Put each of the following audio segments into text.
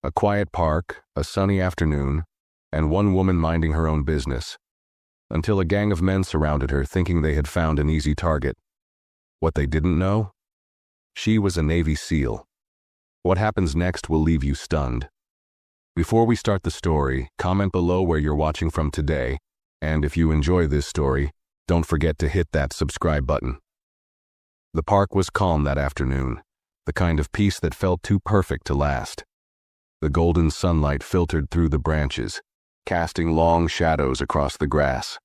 A quiet park, a sunny afternoon, and one woman minding her own business, until a gang of men surrounded her, thinking they had found an easy target. What they didn't know? She was a Navy SEAL. What happens next will leave you stunned. Before we start the story, comment below where you're watching from today, and if you enjoy this story, don't forget to hit that subscribe button. The park was calm that afternoon, the kind of peace that felt too perfect to last. The golden sunlight filtered through the branches, casting long shadows across the grass.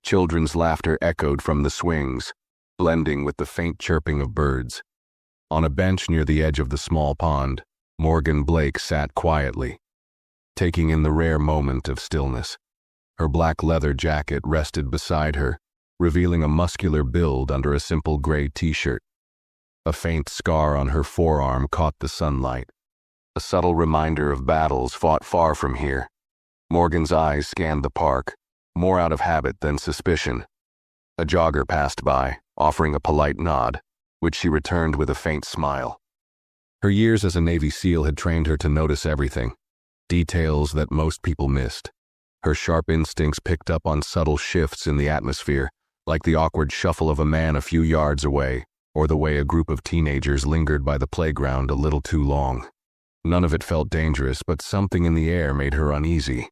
Children's laughter echoed from the swings, blending with the faint chirping of birds. On a bench near the edge of the small pond, Morgan Blake sat quietly, taking in the rare moment of stillness. Her black leather jacket rested beside her, revealing a muscular build under a simple gray t-shirt. A faint scar on her forearm caught the sunlight, a subtle reminder of battles fought far from here. Morgan's eyes scanned the park, more out of habit than suspicion. A jogger passed by, offering a polite nod, which she returned with a faint smile. Her years as a Navy SEAL had trained her to notice everything, details that most people missed. Her sharp instincts picked up on subtle shifts in the atmosphere, like the awkward shuffle of a man a few yards away, or the way a group of teenagers lingered by the playground a little too long. None of it felt dangerous, but something in the air made her uneasy.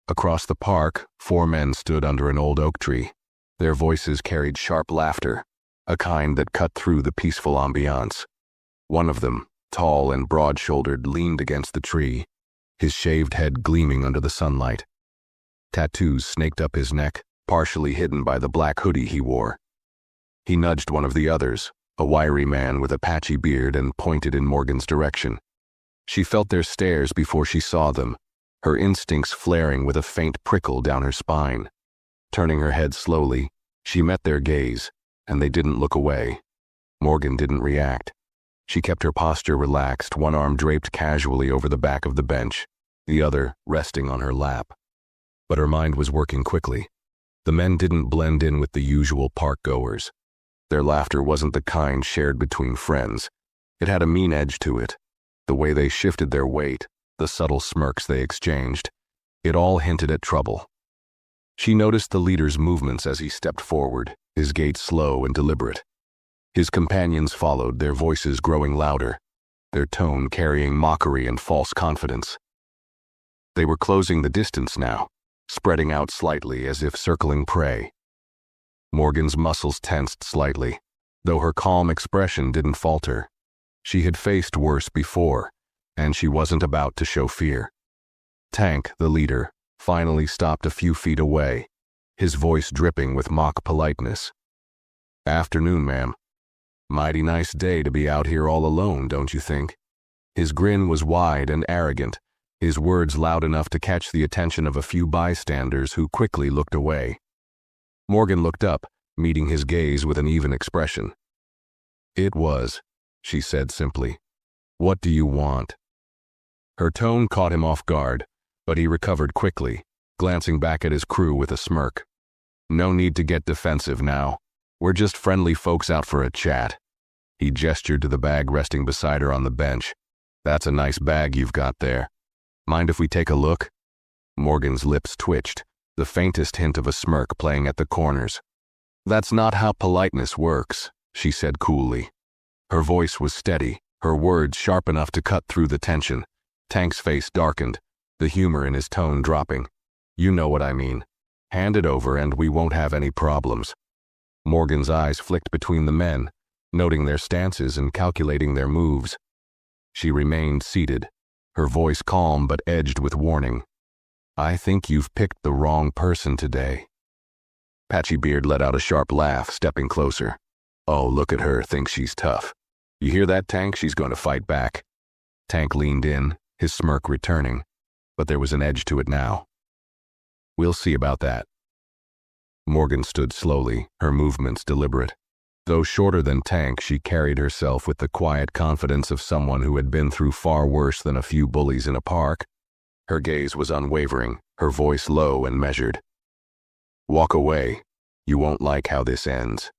Across the park, 4 men stood under an old oak tree. Their voices carried sharp laughter, a kind that cut through the peaceful ambiance. One of them, tall and broad-shouldered, leaned against the tree, his shaved head gleaming under the sunlight. Tattoos snaked up his neck, partially hidden by the black hoodie he wore. He nudged one of the others, a wiry man with a patchy beard, and pointed in Morgan's direction. She felt their stares before she saw them, her instincts flaring with a faint prickle down her spine. Turning her head slowly, she met their gaze, and they didn't look away. Morgan didn't react. She kept her posture relaxed, one arm draped casually over the back of the bench, the other resting on her lap. But her mind was working quickly. The men didn't blend in with the usual park-goers. Their laughter wasn't the kind shared between friends. It had a mean edge to it. The way they shifted their weight, the subtle smirks they exchanged, it all hinted at trouble. She noticed the leader's movements as he stepped forward, his gait slow and deliberate. His companions followed, their voices growing louder, their tone carrying mockery and false confidence. They were closing the distance now, spreading out slightly as if circling prey. Morgan's muscles tensed slightly, though her calm expression didn't falter. She had faced worse before, and she wasn't about to show fear. Tank, the leader, finally stopped a few feet away, his voice dripping with mock politeness. "Afternoon, ma'am. Mighty nice day to be out here all alone, don't you think?" His grin was wide and arrogant, his words loud enough to catch the attention of a few bystanders who quickly looked away. Morgan looked up, meeting his gaze with an even expression. "It was," she said simply. "What do you want?" Her tone caught him off guard, but he recovered quickly, glancing back at his crew with a smirk. "No need to get defensive now. We're just friendly folks out for a chat." He gestured to the bag resting beside her on the bench. "That's a nice bag you've got there. Mind if we take a look?" Morgan's lips twitched, the faintest hint of a smirk playing at the corners. "That's not how politeness works," she said coolly. Her voice was steady, her words sharp enough to cut through the tension. Tank's face darkened, the humor in his tone dropping. "You know what I mean. Hand it over and we won't have any problems." Morgan's eyes flicked between the men, noting their stances and calculating their moves. She remained seated, her voice calm but edged with warning. "I think you've picked the wrong person today." Patchy Beard let out a sharp laugh, stepping closer. "Oh, look at her, thinks she's tough. You hear that, Tank? She's going to fight back." Tank leaned in, his smirk returning, but there was an edge to it now. "We'll see about that." Morgan stood slowly, her movements deliberate. Though shorter than Tank, she carried herself with the quiet confidence of someone who had been through far worse than a few bullies in a park. Her gaze was unwavering, her voice low and measured. "Walk away. You won't like how this ends."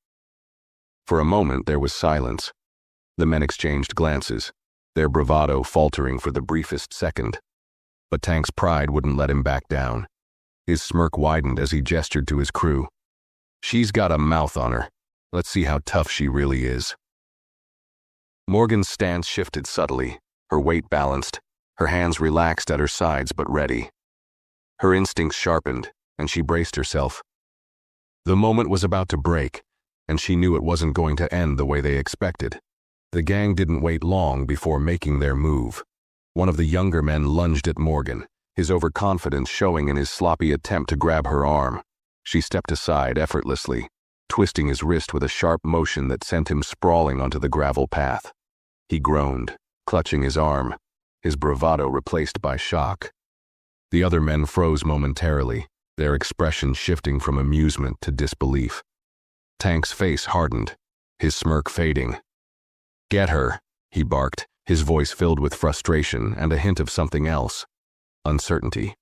For a moment there was silence. The men exchanged glances, their bravado faltering for the briefest second. But Tank's pride wouldn't let him back down. His smirk widened as he gestured to his crew. She's got a mouth on her. Let's see how tough she really is. Morgan's stance shifted subtly, her weight balanced, her hands relaxed at her sides but ready. Her instincts sharpened, and she braced herself. The moment was about to break, and she knew it wasn't going to end the way they expected. The gang didn't wait long before making their move. One of the younger men lunged at Morgan, his overconfidence showing in his sloppy attempt to grab her arm. She stepped aside effortlessly, twisting his wrist with a sharp motion that sent him sprawling onto the gravel path. He groaned, clutching his arm, his bravado replaced by shock. The other men froze momentarily, their expression shifting from amusement to disbelief. Tank's face hardened, his smirk fading. "Get her," he barked, his voice filled with frustration and a hint of something else. Uncertainty.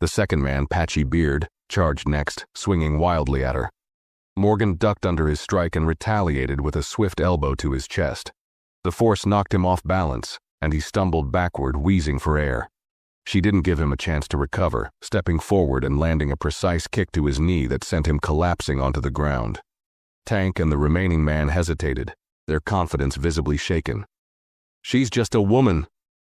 The second man, Patchy Beard, charged next, swinging wildly at her. Morgan ducked under his strike and retaliated with a swift elbow to his chest. The force knocked him off balance, and he stumbled backward, wheezing for air. She didn't give him a chance to recover, stepping forward and landing a precise kick to his knee that sent him collapsing onto the ground. Tank and the remaining man hesitated, their confidence visibly shaken. "She's just a woman,"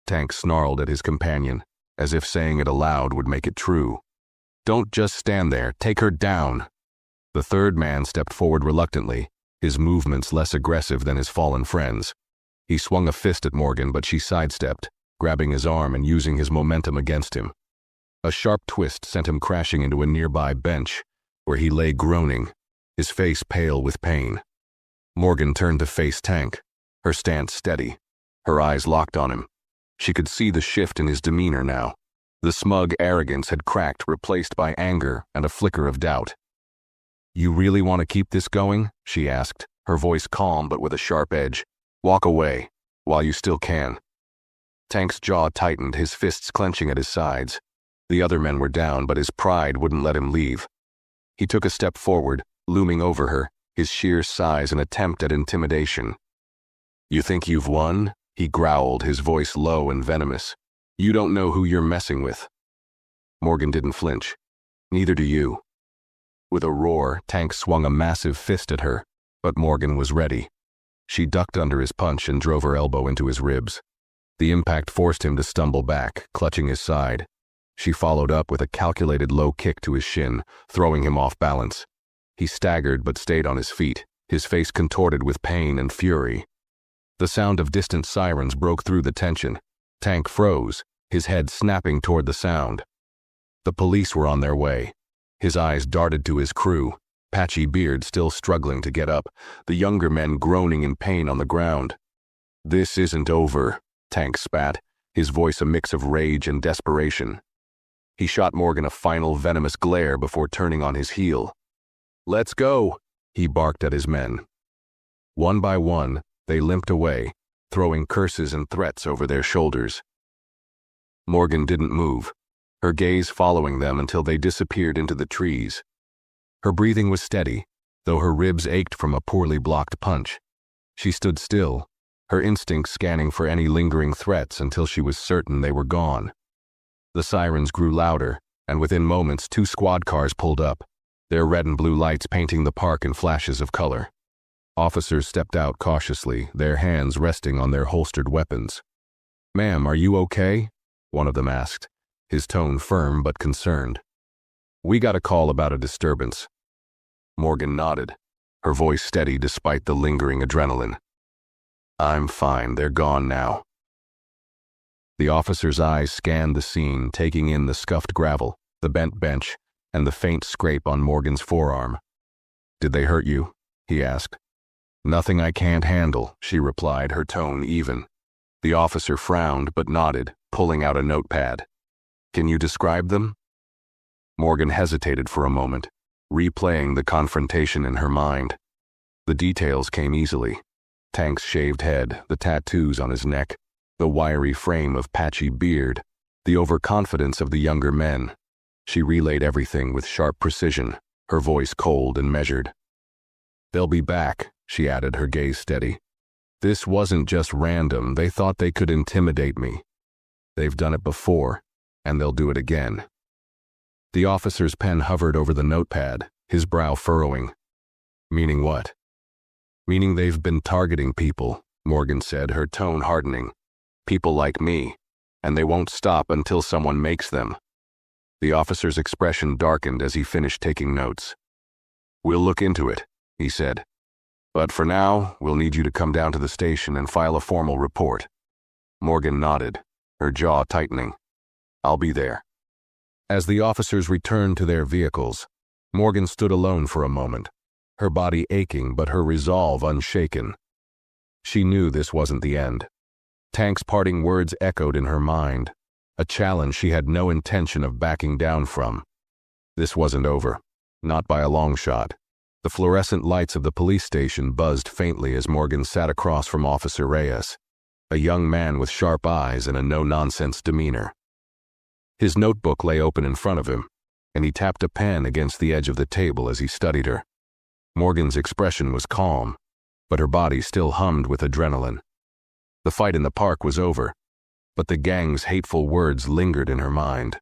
Tank snarled at his companion, as if saying it aloud would make it true. "Don't just stand there, take her down." The third man stepped forward reluctantly, his movements less aggressive than his fallen friends. He swung a fist at Morgan, but she sidestepped, grabbing his arm and using his momentum against him. A sharp twist sent him crashing into a nearby bench, where he lay groaning, his face pale with pain. Morgan turned to face Tank, her stance steady, her eyes locked on him. She could see the shift in his demeanor now. The smug arrogance had cracked, replaced by anger and a flicker of doubt. "You really want to keep this going?" she asked, her voice calm but with a sharp edge. "Walk away, while you still can." Tank's jaw tightened, his fists clenching at his sides. The other men were down, but his pride wouldn't let him leave. He took a step forward, looming over her, his sheer size an attempt at intimidation. "You think you've won?" he growled, his voice low and venomous. "You don't know who you're messing with." Morgan didn't flinch. "Neither do you." With a roar, Tank swung a massive fist at her, but Morgan was ready. She ducked under his punch and drove her elbow into his ribs. The impact forced him to stumble back, clutching his side. She followed up with a calculated low kick to his shin, throwing him off balance. He staggered but stayed on his feet, his face contorted with pain and fury. The sound of distant sirens broke through the tension. Tank froze, his head snapping toward the sound. The police were on their way. His eyes darted to his crew, Patchy Beard still struggling to get up, the younger men groaning in pain on the ground. "This isn't over," Tank spat, his voice a mix of rage and desperation. He shot Morgan a final venomous glare before turning on his heel. "Let's go," he barked at his men. One by one, they limped away, throwing curses and threats over their shoulders. Morgan didn't move, her gaze following them until they disappeared into the trees. Her breathing was steady, though her ribs ached from a poorly blocked punch. She stood still, her instincts scanning for any lingering threats until she was certain they were gone. The sirens grew louder, and within moments 2 squad cars pulled up, their red and blue lights painting the park in flashes of color. Officers stepped out cautiously, their hands resting on their holstered weapons. "Ma'am, are you okay?" one of them asked, his tone firm but concerned. "We got a call about a disturbance." Morgan nodded, her voice steady despite the lingering adrenaline. "I'm fine, they're gone now." The officer's eyes scanned the scene, taking in the scuffed gravel, the bent bench, and the faint scrape on Morgan's forearm. "Did they hurt you?" he asked. "Nothing I can't handle," she replied, her tone even. The officer frowned but nodded, pulling out a notepad. "Can you describe them?" Morgan hesitated for a moment, replaying the confrontation in her mind. The details came easily. Tank's shaved head, the tattoos on his neck, the wiry frame of Patchy Beard, the overconfidence of the younger men. She relayed everything with sharp precision, her voice cold and measured. "They'll be back," she added, her gaze steady. This wasn't just random. They thought they could intimidate me. They've done it before, and they'll do it again. The officer's pen hovered over the notepad, his brow furrowing. Meaning what? Meaning they've been targeting people, Morgan said, her tone hardening. People like me, and they won't stop until someone makes them. The officer's expression darkened as he finished taking notes. We'll look into it, he said. But for now, we'll need you to come down to the station and file a formal report. Morgan nodded, her jaw tightening. I'll be there. As the officers returned to their vehicles, Morgan stood alone for a moment, her body aching but her resolve unshaken. She knew this wasn't the end. Tank's parting words echoed in her mind, a challenge she had no intention of backing down from. This wasn't over, not by a long shot. The fluorescent lights of the police station buzzed faintly as Morgan sat across from Officer Reyes, a young man with sharp eyes and a no-nonsense demeanor. His notebook lay open in front of him, and he tapped a pen against the edge of the table as he studied her. Morgan's expression was calm, but her body still hummed with adrenaline. The fight in the park was over, but the gang's hateful words lingered in her mind.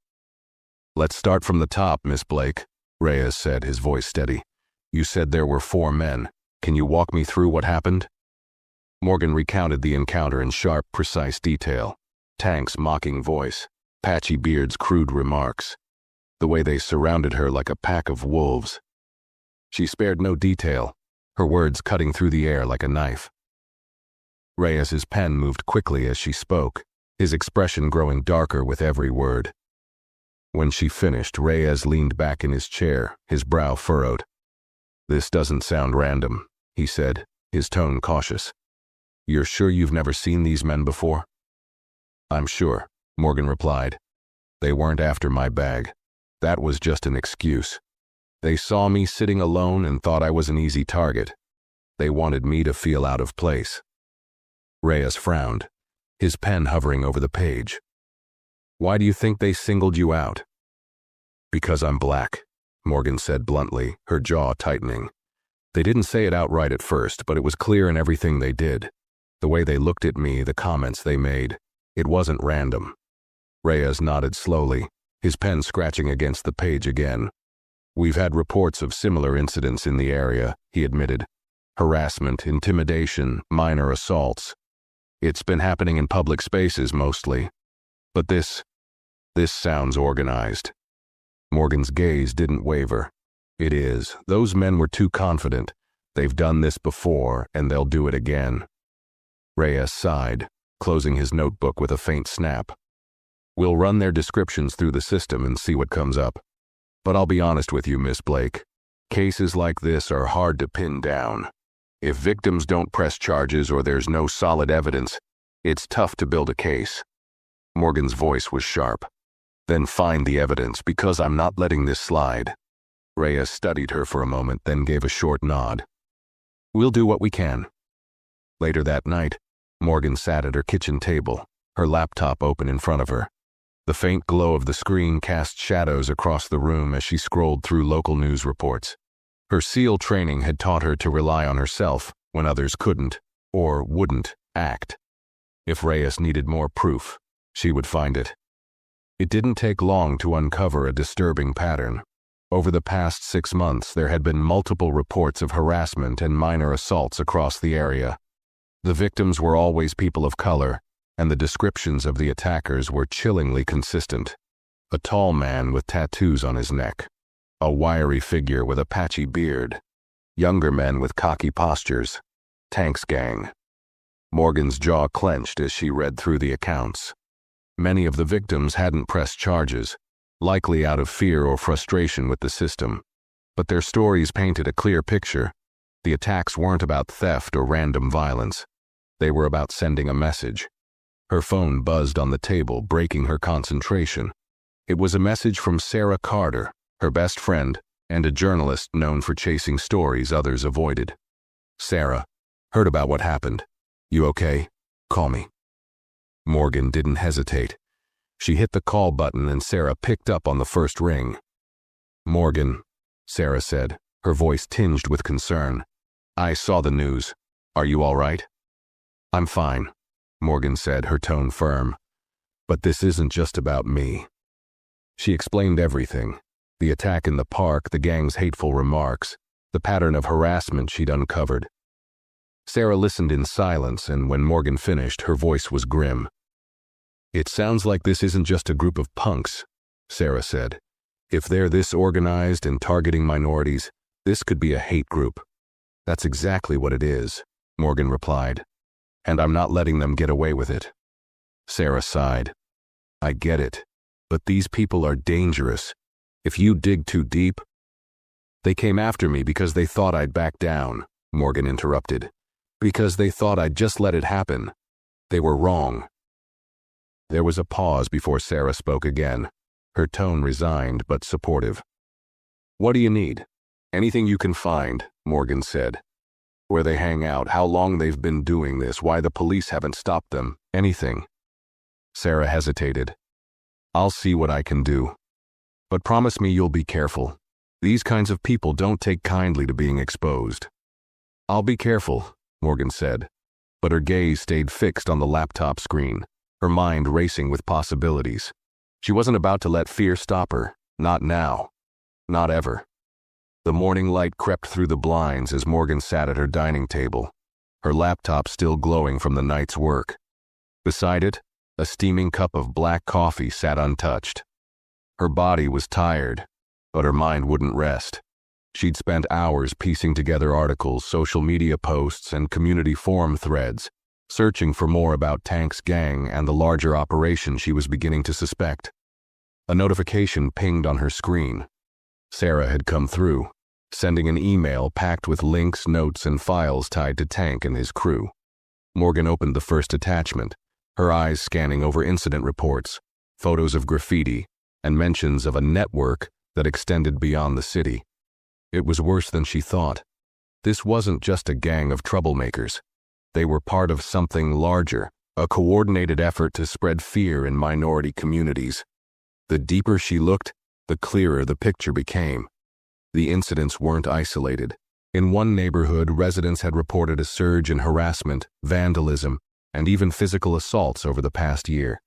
Let's start from the top, Miss Blake, Reyes said, his voice steady. You said there were 4 men. Can you walk me through what happened? Morgan recounted the encounter in sharp, precise detail. Tank's mocking voice, Patchy Beard's crude remarks, the way they surrounded her like a pack of wolves. She spared no detail, her words cutting through the air like a knife. Reyes's pen moved quickly as she spoke, his expression growing darker with every word. When she finished, Reyes leaned back in his chair, his brow furrowed. This doesn't sound random, he said, his tone cautious. You're sure you've never seen these men before? I'm sure, Morgan replied. They weren't after my bag. That was just an excuse. They saw me sitting alone and thought I was an easy target. They wanted me to feel out of place. Reyes frowned, his pen hovering over the page. Why do you think they singled you out? Because I'm black, Morgan said bluntly, her jaw tightening. They didn't say it outright at first, but it was clear in everything they did. The way they looked at me, the comments they made. It wasn't random. Reyes nodded slowly, his pen scratching against the page again. We've had reports of similar incidents in the area, he admitted. Harassment, intimidation, minor assaults. It's been happening in public spaces mostly. But this sounds organized. Morgan's gaze didn't waver. It is. Those men were too confident. They've done this before, and they'll do it again. Reyes sighed, closing his notebook with a faint snap. We'll run their descriptions through the system and see what comes up. But I'll be honest with you, Miss Blake. Cases like this are hard to pin down. If victims don't press charges or there's no solid evidence, it's tough to build a case. Morgan's voice was sharp. Then find the evidence, because I'm not letting this slide. Reyes studied her for a moment, then gave a short nod. We'll do what we can. Later that night, Morgan sat at her kitchen table, her laptop open in front of her. The faint glow of the screen cast shadows across the room as she scrolled through local news reports. Her SEAL training had taught her to rely on herself when others couldn't, or wouldn't, act. If Reyes needed more proof, she would find it. It didn't take long to uncover a disturbing pattern. Over the past 6 months, there had been multiple reports of harassment and minor assaults across the area. The victims were always people of color, and the descriptions of the attackers were chillingly consistent. A tall man with tattoos on his neck, a wiry figure with a patchy beard, younger men with cocky postures, Tank's gang. Morgan's jaw clenched as she read through the accounts. Many of the victims hadn't pressed charges, likely out of fear or frustration with the system. But their stories painted a clear picture. The attacks weren't about theft or random violence. They were about sending a message. Her phone buzzed on the table, breaking her concentration. It was a message from Sarah Carter, her best friend, and a journalist known for chasing stories others avoided. Sarah, heard about what happened. You okay? Call me. Morgan didn't hesitate. She hit the call button and Sarah picked up on the first ring. Morgan, Sarah said, her voice tinged with concern. I saw the news. Are you all right? I'm fine, Morgan said, her tone firm. But this isn't just about me. She explained everything. The attack in the park, the gang's hateful remarks, the pattern of harassment she'd uncovered. Sarah listened in silence, and when Morgan finished, her voice was grim. It sounds like this isn't just a group of punks, Sarah said. If they're this organized and targeting minorities, this could be a hate group. That's exactly what it is, Morgan replied. And I'm not letting them get away with it. Sarah sighed. I get it, but these people are dangerous. If you dig too deep— They came after me because they thought I'd back down, Morgan interrupted. Because they thought I'd just let it happen. They were wrong. There was a pause before Sarah spoke again, her tone resigned but supportive. What do you need? Anything you can find, Morgan said. Where they hang out, how long they've been doing this, why the police haven't stopped them, anything. Sarah hesitated. I'll see what I can do. But promise me you'll be careful. These kinds of people don't take kindly to being exposed. I'll be careful, Morgan said, but her gaze stayed fixed on the laptop screen, her mind racing with possibilities. She wasn't about to let fear stop her, not now, not ever. The morning light crept through the blinds as Morgan sat at her dining table, her laptop still glowing from the night's work. Beside it, a steaming cup of black coffee sat untouched. Her body was tired, but her mind wouldn't rest. She'd spent hours piecing together articles, social media posts, and community forum threads, searching for more about Tank's gang and the larger operation she was beginning to suspect. A notification pinged on her screen. Sarah had come through, sending an email packed with links, notes, and files tied to Tank and his crew. Morgan opened the first attachment, her eyes scanning over incident reports, photos of graffiti, and mentions of a network that extended beyond the city. It was worse than she thought. This wasn't just a gang of troublemakers. They were part of something larger, a coordinated effort to spread fear in minority communities. The deeper she looked, the clearer the picture became. The incidents weren't isolated. In one neighborhood, residents had reported a surge in harassment, vandalism, and even physical assaults over the past year.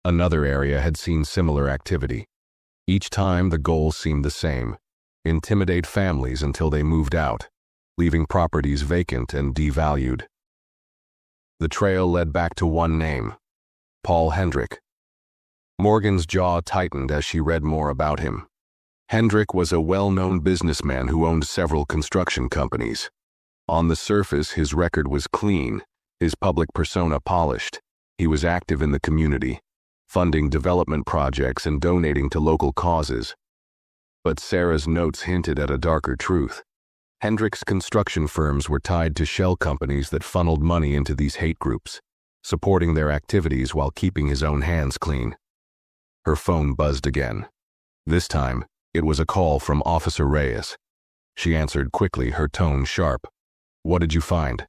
Another area had seen similar activity. Each time, the goal seemed the same: intimidate families until they moved out, leaving properties vacant and devalued. The trail led back to one name: Paul Hendrick. Morgan's jaw tightened as she read more about him. Hendrick was a well-known businessman who owned several construction companies. On the surface, his record was clean, his public persona polished. He was active in the community, funding development projects and donating to local causes. But Sarah's notes hinted at a darker truth. Hendrick's construction firms were tied to shell companies that funneled money into these hate groups, supporting their activities while keeping his own hands clean. Her phone buzzed again. This time, it was a call from Officer Reyes. She answered quickly, her tone sharp. What did you find?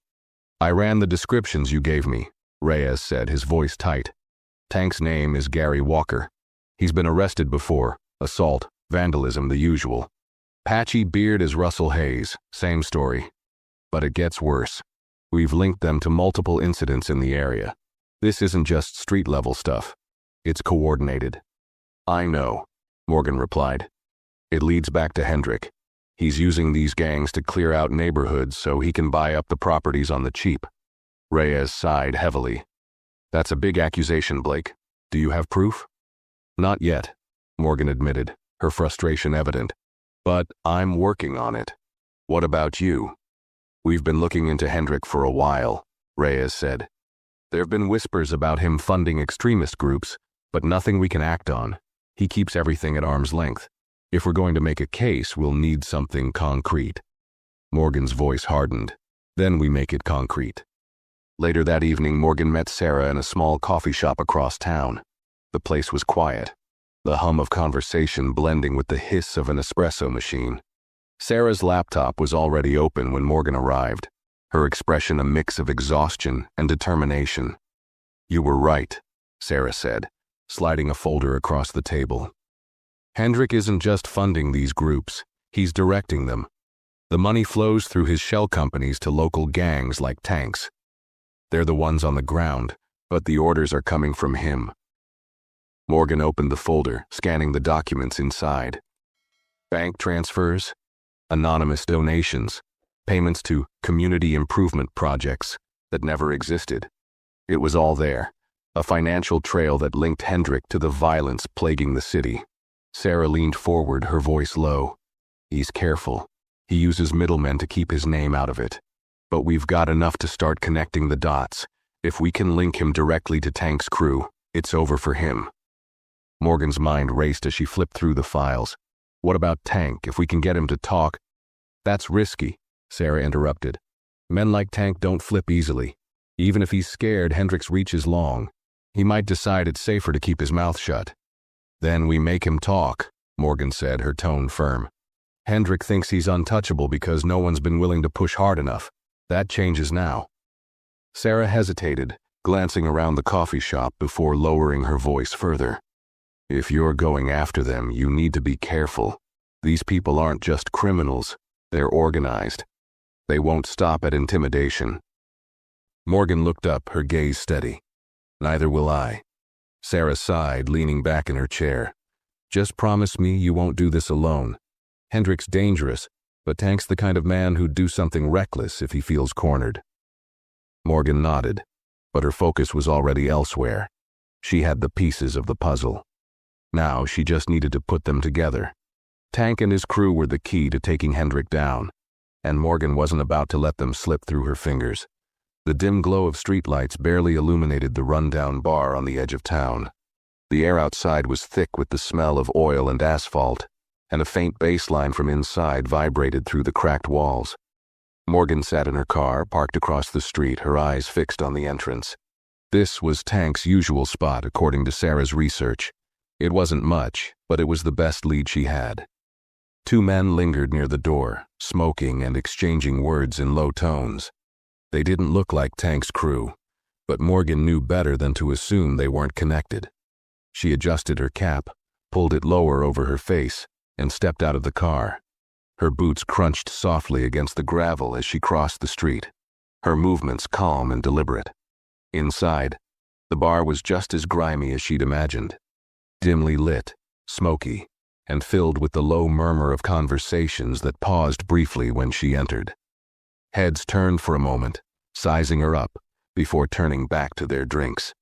I ran the descriptions you gave me, Reyes said, his voice tight. Tank's name is Gary Walker. He's been arrested before: assault, vandalism, the usual. Patchy beard as Russell Hayes, same story. But it gets worse. We've linked them to multiple incidents in the area. This isn't just street-level stuff. It's coordinated. I know, Morgan replied. It leads back to Hendrick. He's using these gangs to clear out neighborhoods so he can buy up the properties on the cheap. Reyes sighed heavily. That's a big accusation, Blake. Do you have proof? Not yet, Morgan admitted, her frustration evident. But I'm working on it. What about you? We've been looking into Hendrick for a while, Reyes said. There have been whispers about him funding extremist groups, but nothing we can act on. He keeps everything at arm's length. If we're going to make a case, we'll need something concrete. Morgan's voice hardened. Then we make it concrete. Later that evening, Morgan met Sarah in a small coffee shop across town. The place was quiet, the hum of conversation blending with the hiss of an espresso machine. Sarah's laptop was already open when Morgan arrived, her expression a mix of exhaustion and determination. You were right, Sarah said, sliding a folder across the table. Hendrick isn't just funding these groups, he's directing them. The money flows through his shell companies to local gangs like Tank's. They're the ones on the ground, but the orders are coming from him. Morgan opened the folder, scanning the documents inside. Bank transfers, anonymous donations, payments to community improvement projects that never existed. It was all there, a financial trail that linked Hendrik to the violence plaguing the city. Sarah leaned forward, her voice low. He's careful. He uses middlemen to keep his name out of it. But we've got enough to start connecting the dots. If we can link him directly to Tank's crew, it's over for him. Morgan's mind raced as she flipped through the files. What about Tank? If we can get him to talk? That's risky, Sarah interrupted. Men like Tank don't flip easily. Even if he's scared, Hendrik's reach is long. He might decide it's safer to keep his mouth shut. Then we make him talk, Morgan said, her tone firm. Hendrik thinks he's untouchable because no one's been willing to push hard enough. That changes now. Sarah hesitated, glancing around the coffee shop before lowering her voice further. If you're going after them, you need to be careful. These people aren't just criminals. They're organized. They won't stop at intimidation. Morgan looked up, her gaze steady. Neither will I. Sarah sighed, leaning back in her chair. Just promise me you won't do this alone. Hendrik's dangerous, but Tank's the kind of man who'd do something reckless if he feels cornered. Morgan nodded, but her focus was already elsewhere. She had the pieces of the puzzle. Now she just needed to put them together. Tank and his crew were the key to taking Hendrik down, and Morgan wasn't about to let them slip through her fingers. The dim glow of streetlights barely illuminated the rundown bar on the edge of town. The air outside was thick with the smell of oil and asphalt, and a faint bass line from inside vibrated through the cracked walls. Morgan sat in her car, parked across the street, her eyes fixed on the entrance. This was Tank's usual spot, according to Sarah's research. It wasn't much, but it was the best lead she had. Two men lingered near the door, smoking and exchanging words in low tones. They didn't look like Tank's crew, but Morgan knew better than to assume they weren't connected. She adjusted her cap, pulled it lower over her face, and stepped out of the car. Her boots crunched softly against the gravel as she crossed the street, her movements calm and deliberate. Inside, the bar was just as grimy as she'd imagined. Dimly lit, smoky, and filled with the low murmur of conversations that paused briefly when she entered. Heads turned for a moment, sizing her up, before turning back to their drinks.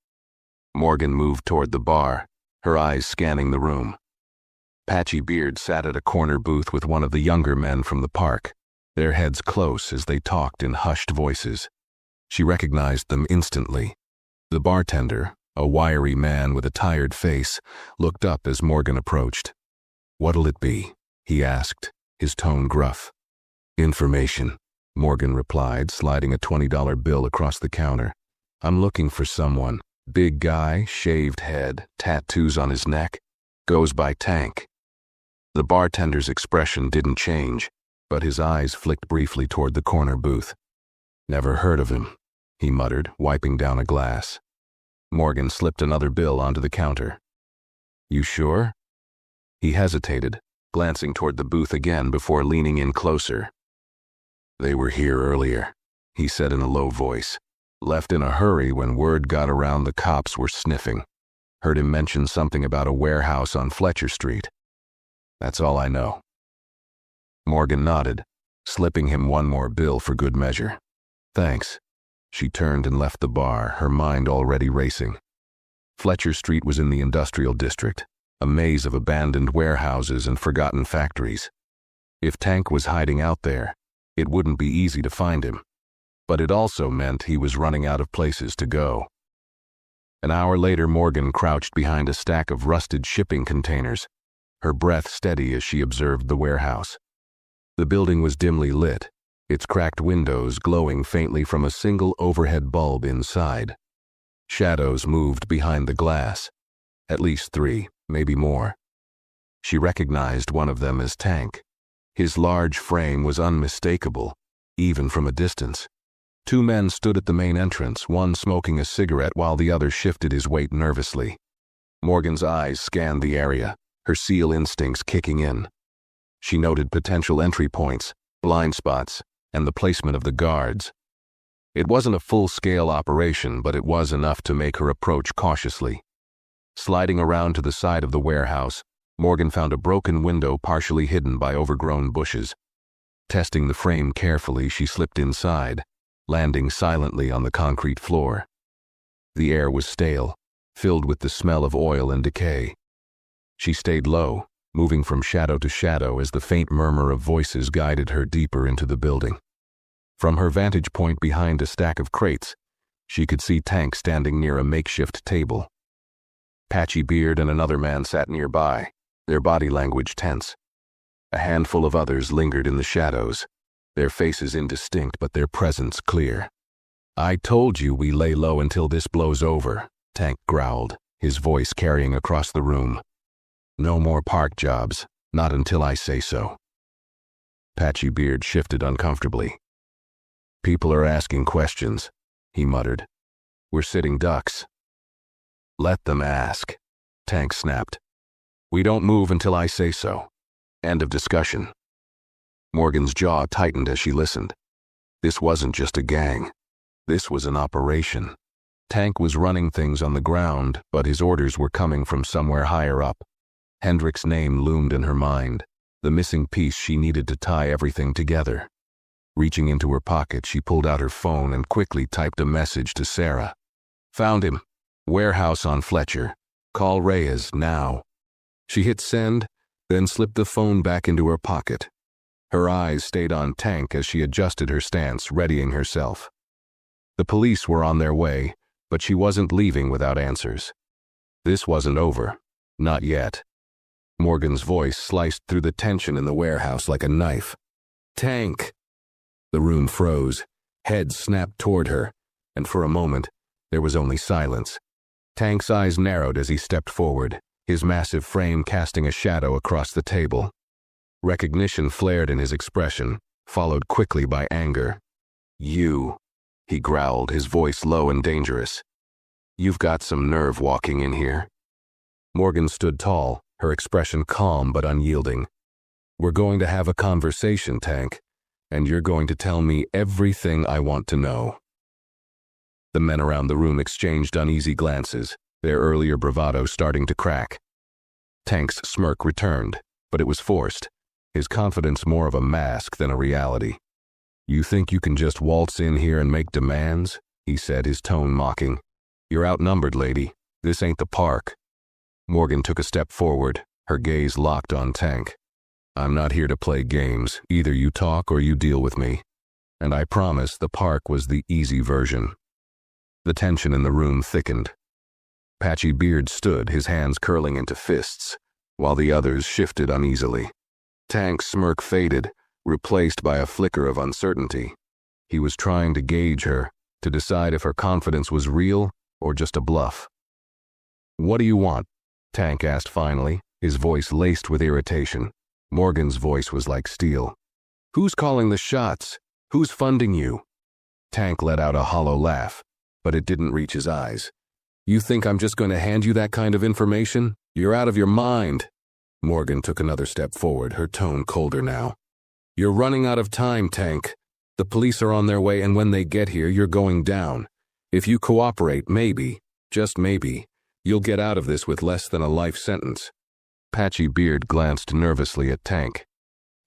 Morgan moved toward the bar, her eyes scanning the room. Patchy Beard sat at a corner booth with one of the younger men from the park, their heads close as they talked in hushed voices. She recognized them instantly. The bartender, a wiry man with a tired face, looked up as Morgan approached. "What'll it be?" he asked, his tone gruff. "Information," Morgan replied, sliding a $20 bill across the counter. "I'm looking for someone. Big guy, shaved head, tattoos on his neck. Goes by Tank." The bartender's expression didn't change, but his eyes flicked briefly toward the corner booth. "Never heard of him," he muttered, wiping down a glass. Morgan slipped another bill onto the counter. "You sure?" He hesitated, glancing toward the booth again before leaning in closer. "They were here earlier," he said in a low voice. "Left in a hurry when word got around the cops were sniffing. Heard him mention something about a warehouse on Fletcher Street. That's all I know." Morgan nodded, slipping him one more bill for good measure. "Thanks." She turned and left the bar, her mind already racing. Fletcher Street was in the industrial district, a maze of abandoned warehouses and forgotten factories. If Tank was hiding out there, it wouldn't be easy to find him. But it also meant he was running out of places to go. An hour later, Morgan crouched behind a stack of rusted shipping containers, her breath steady as she observed the warehouse. The building was dimly lit, its cracked windows glowing faintly from a single overhead bulb inside. Shadows moved behind the glass, at least 3, maybe more. She recognized one of them as Tank. His large frame was unmistakable, even from a distance. 2 men stood at the main entrance, one smoking a cigarette while the other shifted his weight nervously. Morgan's eyes scanned the area, her SEAL instincts kicking in. She noted potential entry points, blind spots, and the placement of the guards. It wasn't a full-scale operation, but it was enough to make her approach cautiously. Sliding around to the side of the warehouse, Morgan found a broken window partially hidden by overgrown bushes. Testing the frame carefully, she slipped inside, landing silently on the concrete floor. The air was stale, filled with the smell of oil and decay. She stayed low, moving from shadow to shadow as the faint murmur of voices guided her deeper into the building. From her vantage point behind a stack of crates, she could see Tank standing near a makeshift table. Patchy Beard and another man sat nearby, their body language tense. A handful of others lingered in the shadows, their faces indistinct but their presence clear. "I told you we lay low until this blows over," Tank growled, his voice carrying across the room. "No more park jobs, not until I say so." Patchy Beard shifted uncomfortably. "People are asking questions," he muttered. "We're sitting ducks." "Let them ask," Tank snapped. "We don't move until I say so. End of discussion." Morgan's jaw tightened as she listened. This wasn't just a gang. This was an operation. Tank was running things on the ground, but his orders were coming from somewhere higher up. Hendricks' name loomed in her mind, the missing piece she needed to tie everything together. Reaching into her pocket, she pulled out her phone and quickly typed a message to Sarah. "Found him. Warehouse on Fletcher. Call Reyes now." She hit send, then slipped the phone back into her pocket. Her eyes stayed on Tank as she adjusted her stance, readying herself. The police were on their way, but she wasn't leaving without answers. This wasn't over. Not yet. Morgan's voice sliced through the tension in the warehouse like a knife. "Tank!" The room froze, heads snapped toward her, and for a moment, there was only silence. Tank's eyes narrowed as he stepped forward, his massive frame casting a shadow across the table. Recognition flared in his expression, followed quickly by anger. "You," he growled, his voice low and dangerous. "You've got some nerve walking in here." Morgan stood tall, her expression calm but unyielding. "We're going to have a conversation, Tank, and you're going to tell me everything I want to know." The men around the room exchanged uneasy glances, their earlier bravado starting to crack. Tank's smirk returned, but it was forced, his confidence more of a mask than a reality. "You think you can just waltz in here and make demands?" he said, his tone mocking. "You're outnumbered, lady. This ain't the park." Morgan took a step forward, her gaze locked on Tank. "I'm not here to play games. Either you talk or you deal with me. And I promise the park was the easy version." The tension in the room thickened. Patchy Beard stood, his hands curling into fists, while the others shifted uneasily. Tank's smirk faded, replaced by a flicker of uncertainty. He was trying to gauge her, to decide if her confidence was real or just a bluff. "What do you want?" Tank asked finally, his voice laced with irritation. Morgan's voice was like steel. "Who's calling the shots? Who's funding you?" Tank let out a hollow laugh, but it didn't reach his eyes. "You think I'm just going to hand you that kind of information? You're out of your mind." Morgan took another step forward, her tone colder now. "You're running out of time, Tank. The police are on their way, and when they get here, you're going down. If you cooperate, maybe, just maybe, you'll get out of this with less than a life sentence." Patchy Beard glanced nervously at Tank.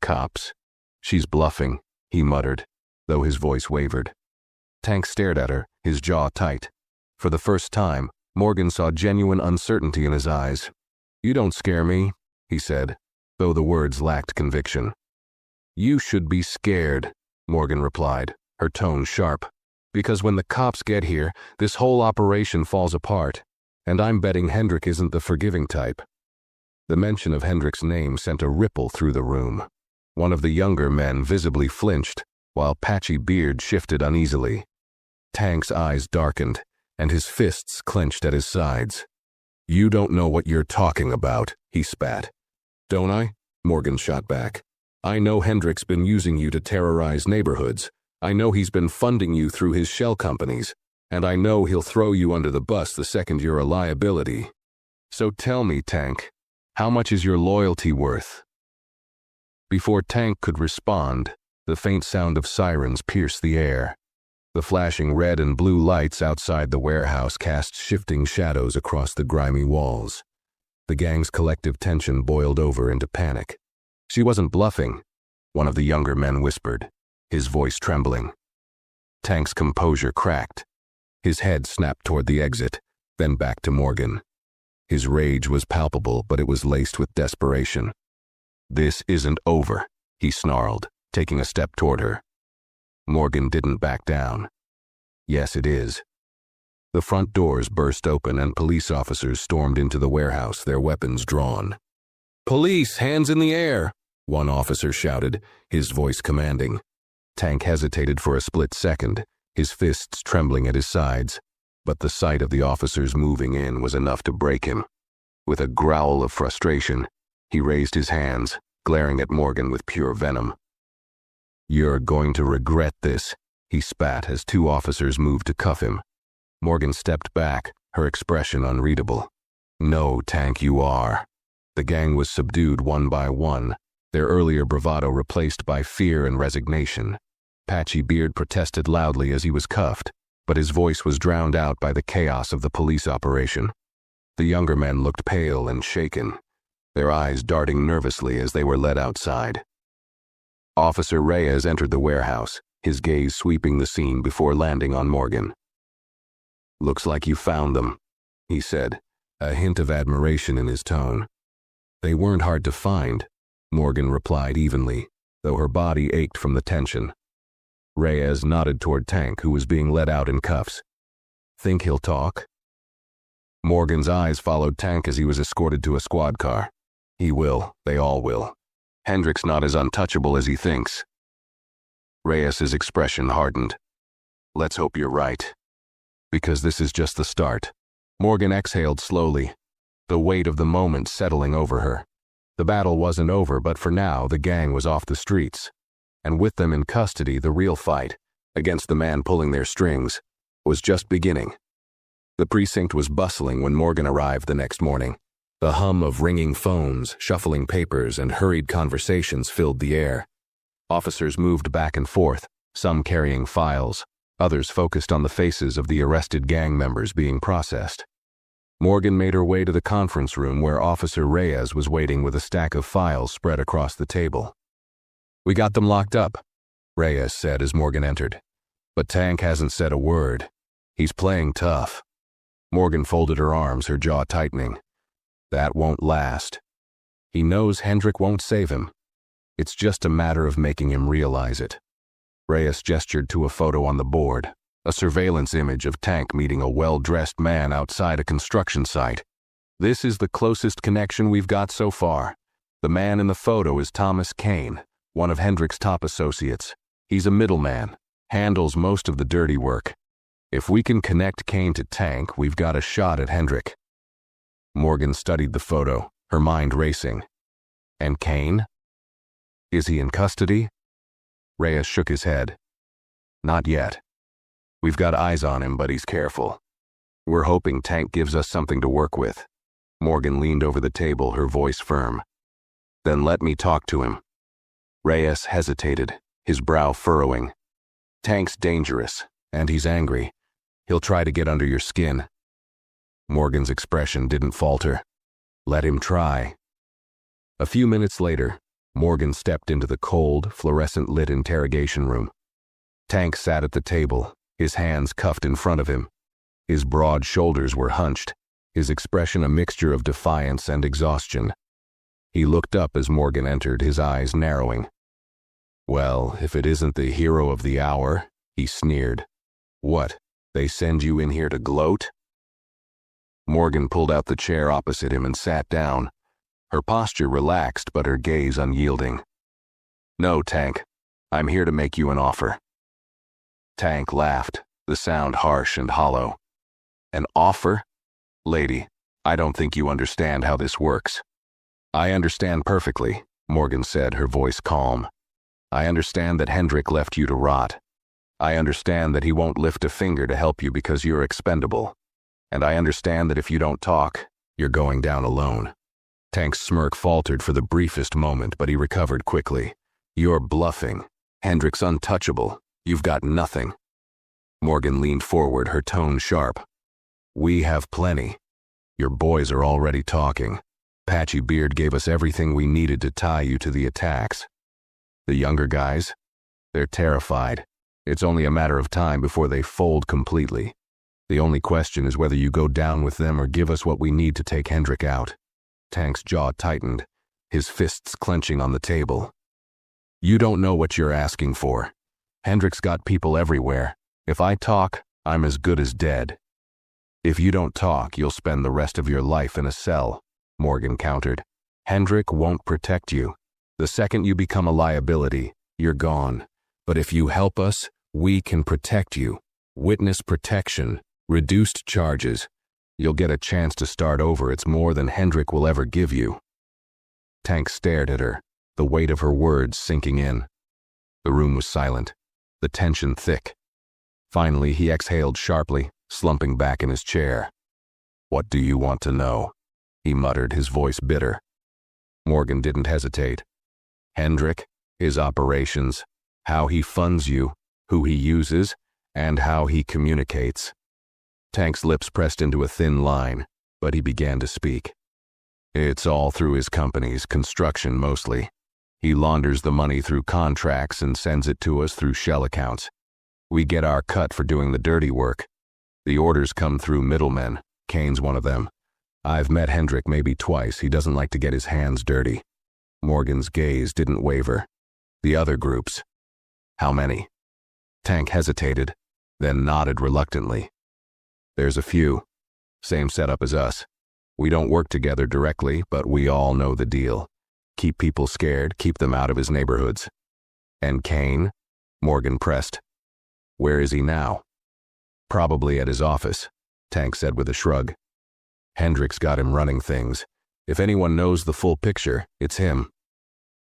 "Cops? She's bluffing," he muttered, though his voice wavered. Tank stared at her, his jaw tight. For the first time, Morgan saw genuine uncertainty in his eyes. "You don't scare me," he said, though the words lacked conviction. "You should be scared," Morgan replied, her tone sharp. "Because when the cops get here, this whole operation falls apart, and I'm betting Hendrick isn't the forgiving type." The mention of Hendrick's name sent a ripple through the room. One of the younger men visibly flinched, while Patchy Beard shifted uneasily. Tank's eyes darkened, and his fists clenched at his sides. "You don't know what you're talking about," he spat. "Don't I?" Morgan shot back. "I know Hendrick's been using you to terrorize neighborhoods. I know he's been funding you through his shell companies, and I know he'll throw you under the bus the second you're a liability. So tell me, Tank, how much is your loyalty worth?" Before Tank could respond, the faint sound of sirens pierced the air. The flashing red and blue lights outside the warehouse cast shifting shadows across the grimy walls. The gang's collective tension boiled over into panic. "She wasn't bluffing," one of the younger men whispered, his voice trembling. Tank's composure cracked. His head snapped toward the exit, then back to Morgan. His rage was palpable, but it was laced with desperation. "This isn't over," he snarled, taking a step toward her. Morgan didn't back down. "Yes, it is." The front doors burst open and police officers stormed into the warehouse, their weapons drawn. "Police, hands in the air!" one officer shouted, his voice commanding. Tank hesitated for a split second, his fists trembling at his sides, but the sight of the officers moving in was enough to break him. With a growl of frustration, he raised his hands, glaring at Morgan with pure venom. "You're going to regret this," he spat as two officers moved to cuff him. Morgan stepped back, her expression unreadable. "No, Tank, you are." The gang was subdued one by one, their earlier bravado replaced by fear and resignation. Patchy Beard protested loudly as he was cuffed, but his voice was drowned out by the chaos of the police operation. The younger men looked pale and shaken, their eyes darting nervously as they were led outside. Officer Reyes entered the warehouse, his gaze sweeping the scene before landing on Morgan. "Looks like you found them," he said, a hint of admiration in his tone. "They weren't hard to find," Morgan replied evenly, though her body ached from the tension. Reyes nodded toward Tank, who was being led out in cuffs. "Think he'll talk?" Morgan's eyes followed Tank as he was escorted to a squad car. "He will. They all will. Hendricks not as untouchable as he thinks." Reyes's expression hardened. "Let's hope you're right. Because this is just the start." Morgan exhaled slowly, the weight of the moment settling over her. The battle wasn't over, but for now the gang was off the streets. And with them in custody, the real fight, against the man pulling their strings, was just beginning. The precinct was bustling when Morgan arrived the next morning. The hum of ringing phones, shuffling papers, and hurried conversations filled the air. Officers moved back and forth, some carrying files, others focused on the faces of the arrested gang members being processed. Morgan made her way to the conference room where Officer Reyes was waiting with a stack of files spread across the table. "We got them locked up," Reyes said as Morgan entered. "But Tank hasn't said a word. He's playing tough." Morgan folded her arms, her jaw tightening. "That won't last. He knows Hendrick won't save him. It's just a matter of making him realize it." Reyes gestured to a photo on the board, a surveillance image of Tank meeting a well-dressed man outside a construction site. "This is the closest connection we've got so far. The man in the photo is Thomas Kane, one of Hendrick's top associates. He's a middleman, handles most of the dirty work. If we can connect Kane to Tank, we've got a shot at Hendrick." Morgan studied the photo, her mind racing. "And Kane? Is he in custody?" Reyes shook his head. "Not yet. We've got eyes on him, but he's careful. We're hoping Tank gives us something to work with." Morgan leaned over the table, her voice firm. "Then let me talk to him." Reyes hesitated, his brow furrowing. "Tank's dangerous, and he's angry. He'll try to get under your skin." Morgan's expression didn't falter. "Let him try." A few minutes later, Morgan stepped into the cold, fluorescent-lit interrogation room. Tank sat at the table, his hands cuffed in front of him. His broad shoulders were hunched, his expression a mixture of defiance and exhaustion. He looked up as Morgan entered, his eyes narrowing. "Well, if it isn't the hero of the hour," he sneered. "What, they send you in here to gloat?" Morgan pulled out the chair opposite him and sat down, her posture relaxed but her gaze unyielding. "No, Tank, I'm here to make you an offer." Tank laughed, the sound harsh and hollow. "An offer? Lady, I don't think you understand how this works." "I understand perfectly," Morgan said, her voice calm. "I understand that Hendrick left you to rot. I understand that he won't lift a finger to help you because you're expendable. And I understand that if you don't talk, you're going down alone." Tank's smirk faltered for the briefest moment, but he recovered quickly. "You're bluffing. Hendrick's untouchable. You've got nothing." Morgan leaned forward, her tone sharp. We have plenty. Your boys are already talking. Patchy Beard gave us everything we needed to tie you to the attacks. The younger guys? They're terrified. It's only a matter of time before they fold completely. The only question is whether you go down with them or give us what we need to take Hendrik out. Tank's jaw tightened, his fists clenching on the table. You don't know what you're asking for. Hendrik's got people everywhere. If I talk, I'm as good as dead. If you don't talk, you'll spend the rest of your life in a cell, Morgan countered. Hendrik won't protect you. The second you become a liability, you're gone. But if you help us, we can protect you. Witness protection, reduced charges. You'll get a chance to start over. It's more than Hendrik will ever give you. Tank stared at her, the weight of her words sinking in. The room was silent, the tension thick. Finally, he exhaled sharply, slumping back in his chair. What do you want to know? He muttered, his voice bitter. Morgan didn't hesitate. Hendrik, his operations, how he funds you, who he uses, and how he communicates. Tank's lips pressed into a thin line, but he began to speak. It's all through his companies, construction mostly. He launders the money through contracts and sends it to us through shell accounts. We get our cut for doing the dirty work. The orders come through middlemen. Kane's one of them. I've met Hendrik maybe twice. He doesn't like to get his hands dirty. Morgan's gaze didn't waver. The other groups. How many? Tank hesitated, then nodded reluctantly. There's a few. Same setup as us. We don't work together directly, but we all know the deal. Keep people scared, keep them out of his neighborhoods. And Kane? Morgan pressed. Where is he now? Probably at his office, Tank said with a shrug. Hendrik's got him running things. If anyone knows the full picture, it's him.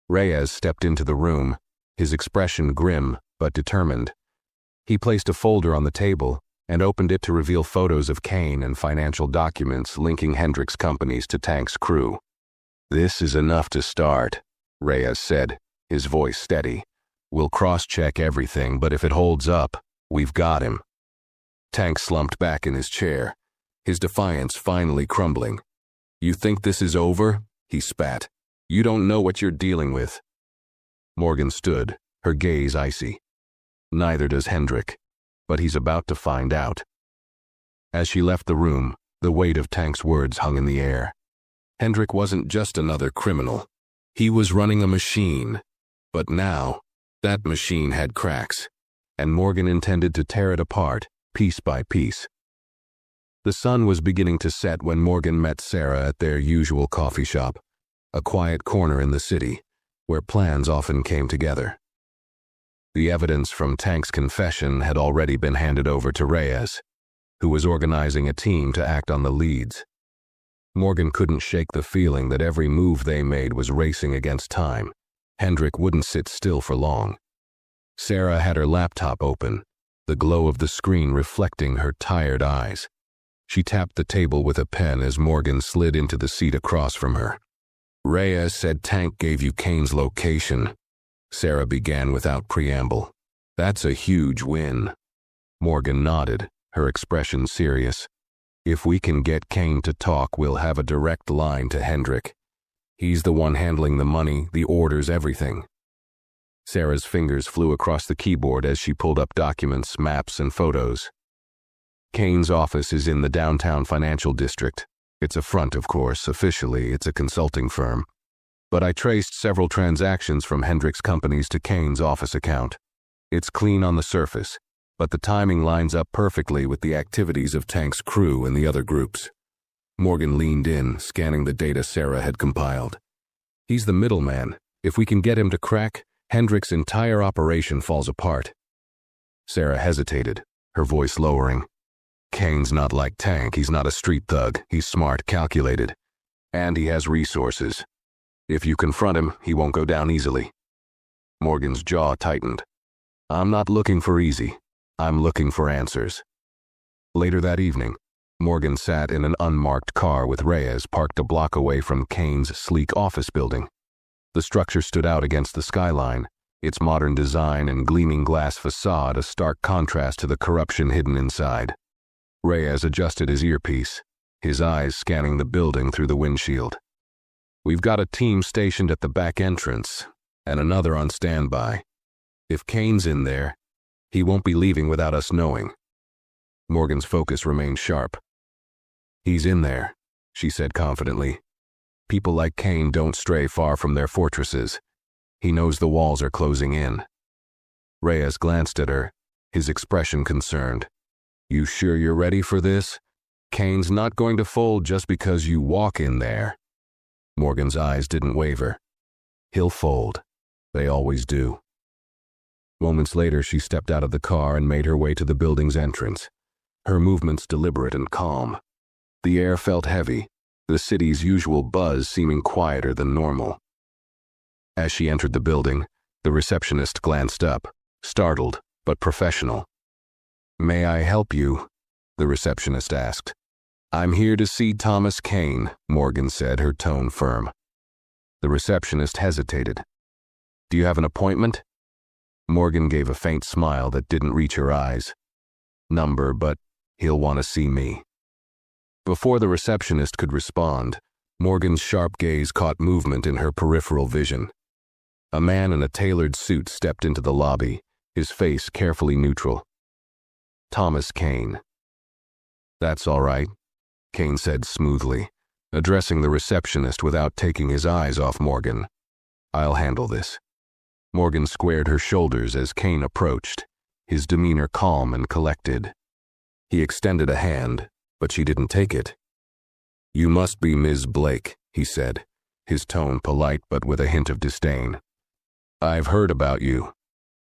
Reyes stepped into the room, his expression grim but determined. He placed a folder on the table and opened it to reveal photos of Kane and financial documents linking Hendrik's companies to Tank's crew. This is enough to start, Reyes said, his voice steady. We'll cross-check everything, but if it holds up, we've got him. Tank slumped back in his chair, his defiance finally crumbling. You think this is over? He spat. You don't know what you're dealing with. Morgan stood, her gaze icy. Neither does Hendrik, but he's about to find out. As she left the room, the weight of Tank's words hung in the air. Hendrik wasn't just another criminal. He was running a machine. But now, that machine had cracks, and Morgan intended to tear it apart, piece by piece. The sun was beginning to set when Morgan met Sarah at their usual coffee shop, a quiet corner in the city, where plans often came together. The evidence from Tank's confession had already been handed over to Reyes, who was organizing a team to act on the leads. Morgan couldn't shake the feeling that every move they made was racing against time. Hendrik wouldn't sit still for long. Sarah had her laptop open, the glow of the screen reflecting her tired eyes. She tapped the table with a pen as Morgan slid into the seat across from her. Reyes said Tank gave you Kane's location. Sarah began without preamble. That's a huge win. Morgan nodded, her expression serious. If we can get Kane to talk, we'll have a direct line to Hendrik. He's the one handling the money, the orders, everything. Sarah's fingers flew across the keyboard as she pulled up documents, maps, and photos. Kane's office is in the downtown financial district. It's a front, of course. Officially, it's a consulting firm. But I traced several transactions from Hendrik's companies to Kane's office account. It's clean on the surface, but the timing lines up perfectly with the activities of Tank's crew and the other groups. Morgan leaned in, scanning the data Sarah had compiled. He's the middleman. If we can get him to crack, Hendrik's entire operation falls apart. Sarah hesitated, her voice lowering. Kane's not like Tank. He's not a street thug. He's smart, calculated. And he has resources. If you confront him, he won't go down easily. Morgan's jaw tightened. I'm not looking for easy. I'm looking for answers. Later that evening, Morgan sat in an unmarked car with Reyes parked a block away from Kane's sleek office building. The structure stood out against the skyline, its modern design and gleaming glass facade a stark contrast to the corruption hidden inside. Reyes adjusted his earpiece, his eyes scanning the building through the windshield. "We've got a team stationed at the back entrance, and another on standby. If Kane's in there, he won't be leaving without us knowing." Morgan's focus remained sharp. "He's in there," she said confidently. "People like Kane don't stray far from their fortresses. He knows the walls are closing in." Reyes glanced at her, his expression concerned. "You sure you're ready for this? Kane's not going to fold just because you walk in there." Morgan's eyes didn't waver. "He'll fold. They always do." Moments later, she stepped out of the car and made her way to the building's entrance, her movements deliberate and calm. The air felt heavy, the city's usual buzz seeming quieter than normal. As she entered the building, the receptionist glanced up, startled but professional. "May I help you?" the receptionist asked. "I'm here to see Thomas Kane," Morgan said, her tone firm. The receptionist hesitated. "Do you have an appointment?" Morgan gave a faint smile that didn't reach her eyes. "Number, but he'll want to see me." Before the receptionist could respond, Morgan's sharp gaze caught movement in her peripheral vision. A man in a tailored suit stepped into the lobby, his face carefully neutral. Thomas Kane. "That's all right," Kane said smoothly, addressing the receptionist without taking his eyes off Morgan. "I'll handle this." Morgan squared her shoulders as Kane approached, his demeanor calm and collected. He extended a hand, but she didn't take it. "You must be Ms. Blake," he said, his tone polite but with a hint of disdain. "I've heard about you."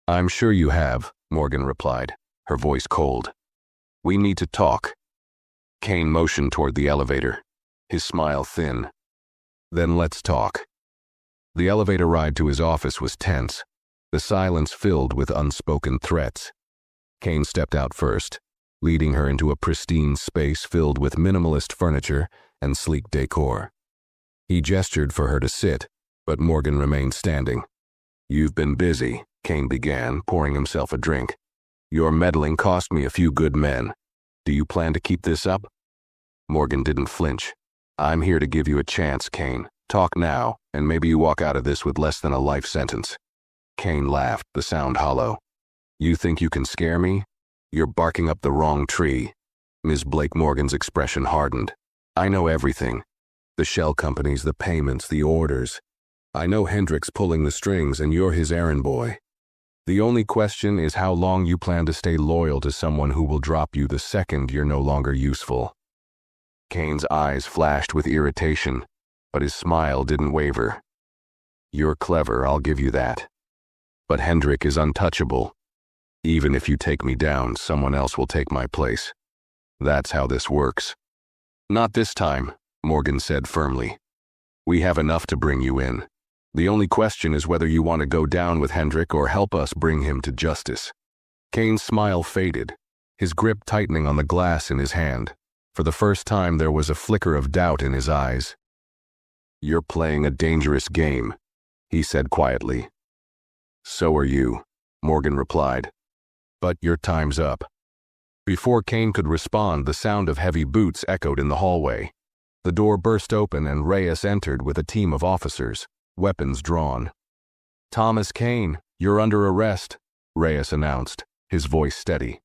"I'm sure you have," Morgan replied, her voice cold. "We need to talk." Kane motioned toward the elevator, his smile thin. "Then let's talk." The elevator ride to his office was tense, the silence filled with unspoken threats. Kane stepped out first, leading her into a pristine space filled with minimalist furniture and sleek decor. He gestured for her to sit, but Morgan remained standing. "You've been busy," Kane began, pouring himself a drink. "Your meddling cost me a few good men. Do you plan to keep this up?" Morgan didn't flinch. "I'm here to give you a chance, Kane. Talk now, and maybe you walk out of this with less than a life sentence." Kane laughed, the sound hollow. "You think you can scare me? You're barking up the wrong tree." Ms. Blake Morgan's expression hardened. "I know everything. The shell companies, the payments, the orders. I know Hendricks pulling the strings and you're his errand boy. The only question is how long you plan to stay loyal to someone who will drop you the second you're no longer useful." Kane's eyes flashed with irritation, but his smile didn't waver. "You're clever, I'll give you that. But Hendrick is untouchable. Even if you take me down, someone else will take my place. That's how this works." "Not this time," Morgan said firmly. "We have enough to bring you in. The only question is whether you want to go down with Hendrick or help us bring him to justice." Kane's smile faded, his grip tightening on the glass in his hand. For the first time, there was a flicker of doubt in his eyes. "You're playing a dangerous game," he said quietly. "So are you," Morgan replied. "But your time's up." Before Kane could respond, the sound of heavy boots echoed in the hallway. The door burst open and Reyes entered with a team of officers, weapons drawn. "Thomas Kane, you're under arrest," Reyes announced, his voice steady.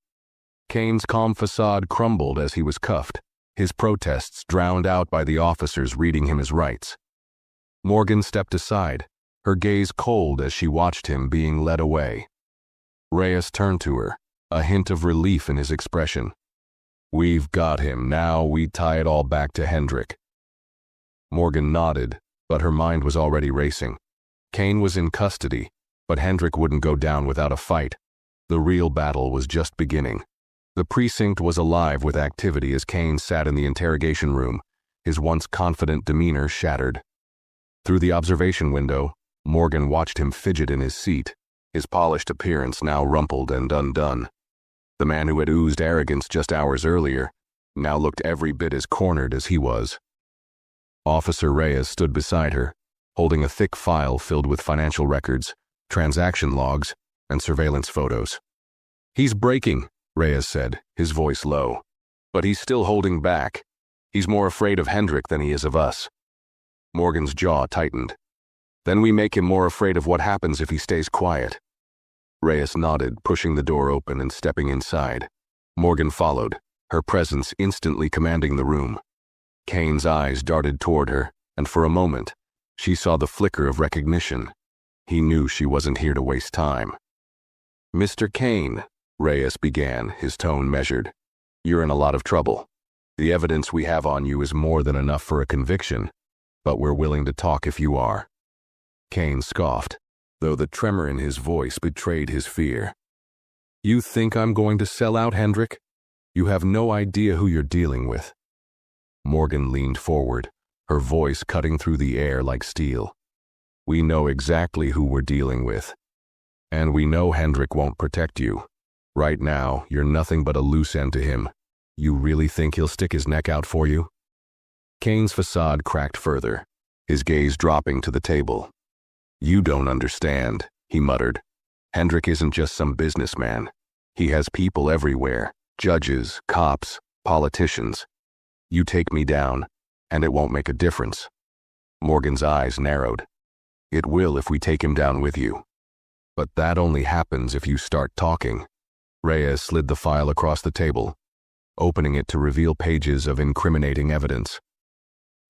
Kane's calm facade crumbled as he was cuffed, his protests drowned out by the officers reading him his rights. Morgan stepped aside, her gaze cold as she watched him being led away. Reyes turned to her, a hint of relief in his expression. "We've got him. Now we tie it all back to Hendrick." Morgan nodded, but her mind was already racing. Kane was in custody, but Hendrick wouldn't go down without a fight. The real battle was just beginning. The precinct was alive with activity as Kane sat in the interrogation room, his once confident demeanor shattered. Through the observation window, Morgan watched him fidget in his seat, his polished appearance now rumpled and undone. The man who had oozed arrogance just hours earlier now looked every bit as cornered as he was. Officer Reyes stood beside her, holding a thick file filled with financial records, transaction logs, and surveillance photos. "He's breaking," Reyes said, his voice low. "But he's still holding back. He's more afraid of Hendrik than he is of us." Morgan's jaw tightened. "Then we make him more afraid of what happens if he stays quiet." Reyes nodded, pushing the door open and stepping inside. Morgan followed, her presence instantly commanding the room. Kane's eyes darted toward her, and for a moment, she saw the flicker of recognition. He knew she wasn't here to waste time. "Mr. Kane," Reyes began, his tone measured, "you're in a lot of trouble. The evidence we have on you is more than enough for a conviction, but we're willing to talk if you are." Kane scoffed, though the tremor in his voice betrayed his fear. "You think I'm going to sell out Hendrik? You have no idea who you're dealing with." Morgan leaned forward, her voice cutting through the air like steel. "We know exactly who we're dealing with. And we know Hendrik won't protect you. Right now, you're nothing but a loose end to him. You really think he'll stick his neck out for you?" Kane's facade cracked further, his gaze dropping to the table. "You don't understand," he muttered. "Hendrik isn't just some businessman. He has people everywhere, judges, cops, politicians. You take me down, and it won't make a difference." Morgan's eyes narrowed. "It will if we take him down with you. But that only happens if you start talking." Reyes slid the file across the table, opening it to reveal pages of incriminating evidence.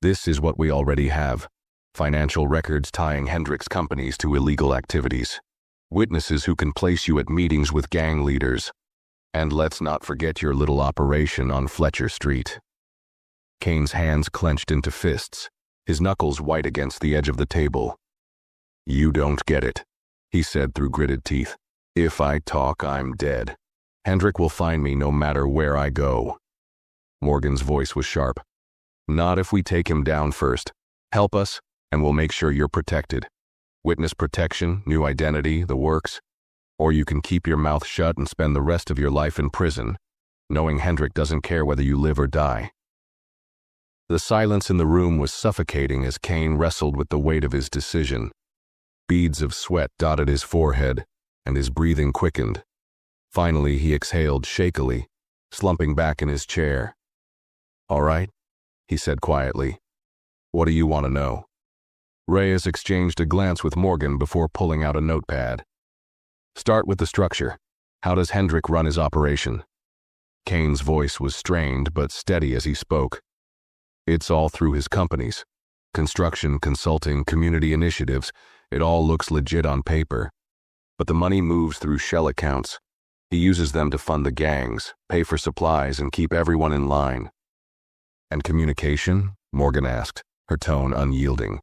"This is what we already have. Financial records tying Hendrik's companies to illegal activities. Witnesses who can place you at meetings with gang leaders. And let's not forget your little operation on Fletcher Street." Kane's hands clenched into fists, his knuckles white against the edge of the table. "You don't get it," he said through gritted teeth. "If I talk, I'm dead. Hendrik will find me no matter where I go." Morgan's voice was sharp. "Not if we take him down first. Help us, and we'll make sure you're protected. Witness protection, new identity, the works. Or you can keep your mouth shut and spend the rest of your life in prison, knowing Hendrik doesn't care whether you live or die." The silence in the room was suffocating as Kane wrestled with the weight of his decision. Beads of sweat dotted his forehead, and his breathing quickened. Finally, he exhaled shakily, slumping back in his chair. "All right," he said quietly. "What do you want to know?" Reyes exchanged a glance with Morgan before pulling out a notepad. "Start with the structure. How does Hendrik run his operation?" Kane's voice was strained but steady as he spoke. "It's all through his companies. Construction, consulting, community initiatives. It all looks legit on paper. But the money moves through shell accounts. He uses them to fund the gangs, pay for supplies, and keep everyone in line." "And communication?" Morgan asked, her tone unyielding.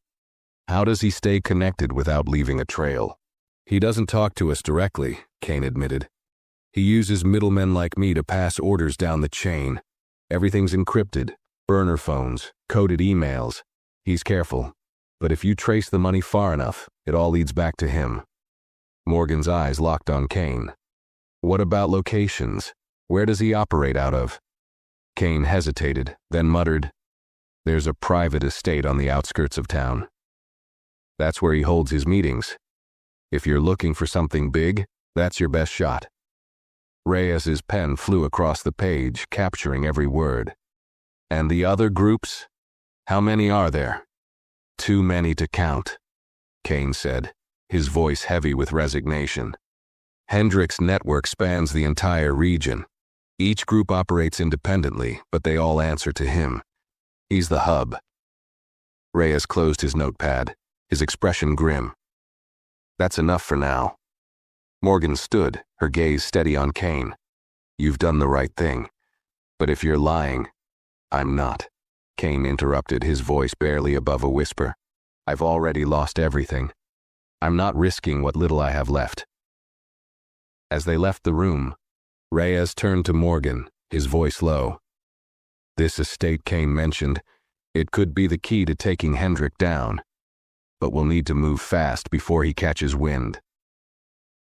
"How does he stay connected without leaving a trail?" "He doesn't talk to us directly," Kane admitted. "He uses middlemen like me to pass orders down the chain. Everything's encrypted, burner phones, coded emails. He's careful, but if you trace the money far enough, it all leads back to him." Morgan's eyes locked on Kane. "What about locations? Where does he operate out of?" Kane hesitated, then muttered, "There's a private estate on the outskirts of town. That's where he holds his meetings. If you're looking for something big, that's your best shot." Reyes's pen flew across the page, capturing every word. "And the other groups? How many are there?" "Too many to count," Kane said, his voice heavy with resignation. "Hendrik's network spans the entire region. Each group operates independently, but they all answer to him. He's the hub." Reyes closed his notepad, his expression grim. "That's enough for now." Morgan stood, her gaze steady on Kane. "You've done the right thing. But if you're lying, I'm not." Kane interrupted, his voice barely above a whisper. "I've already lost everything. I'm not risking what little I have left." As they left the room, Reyes turned to Morgan, his voice low. "This estate Kane mentioned, it could be the key to taking Hendrik down. But we'll need to move fast before he catches wind."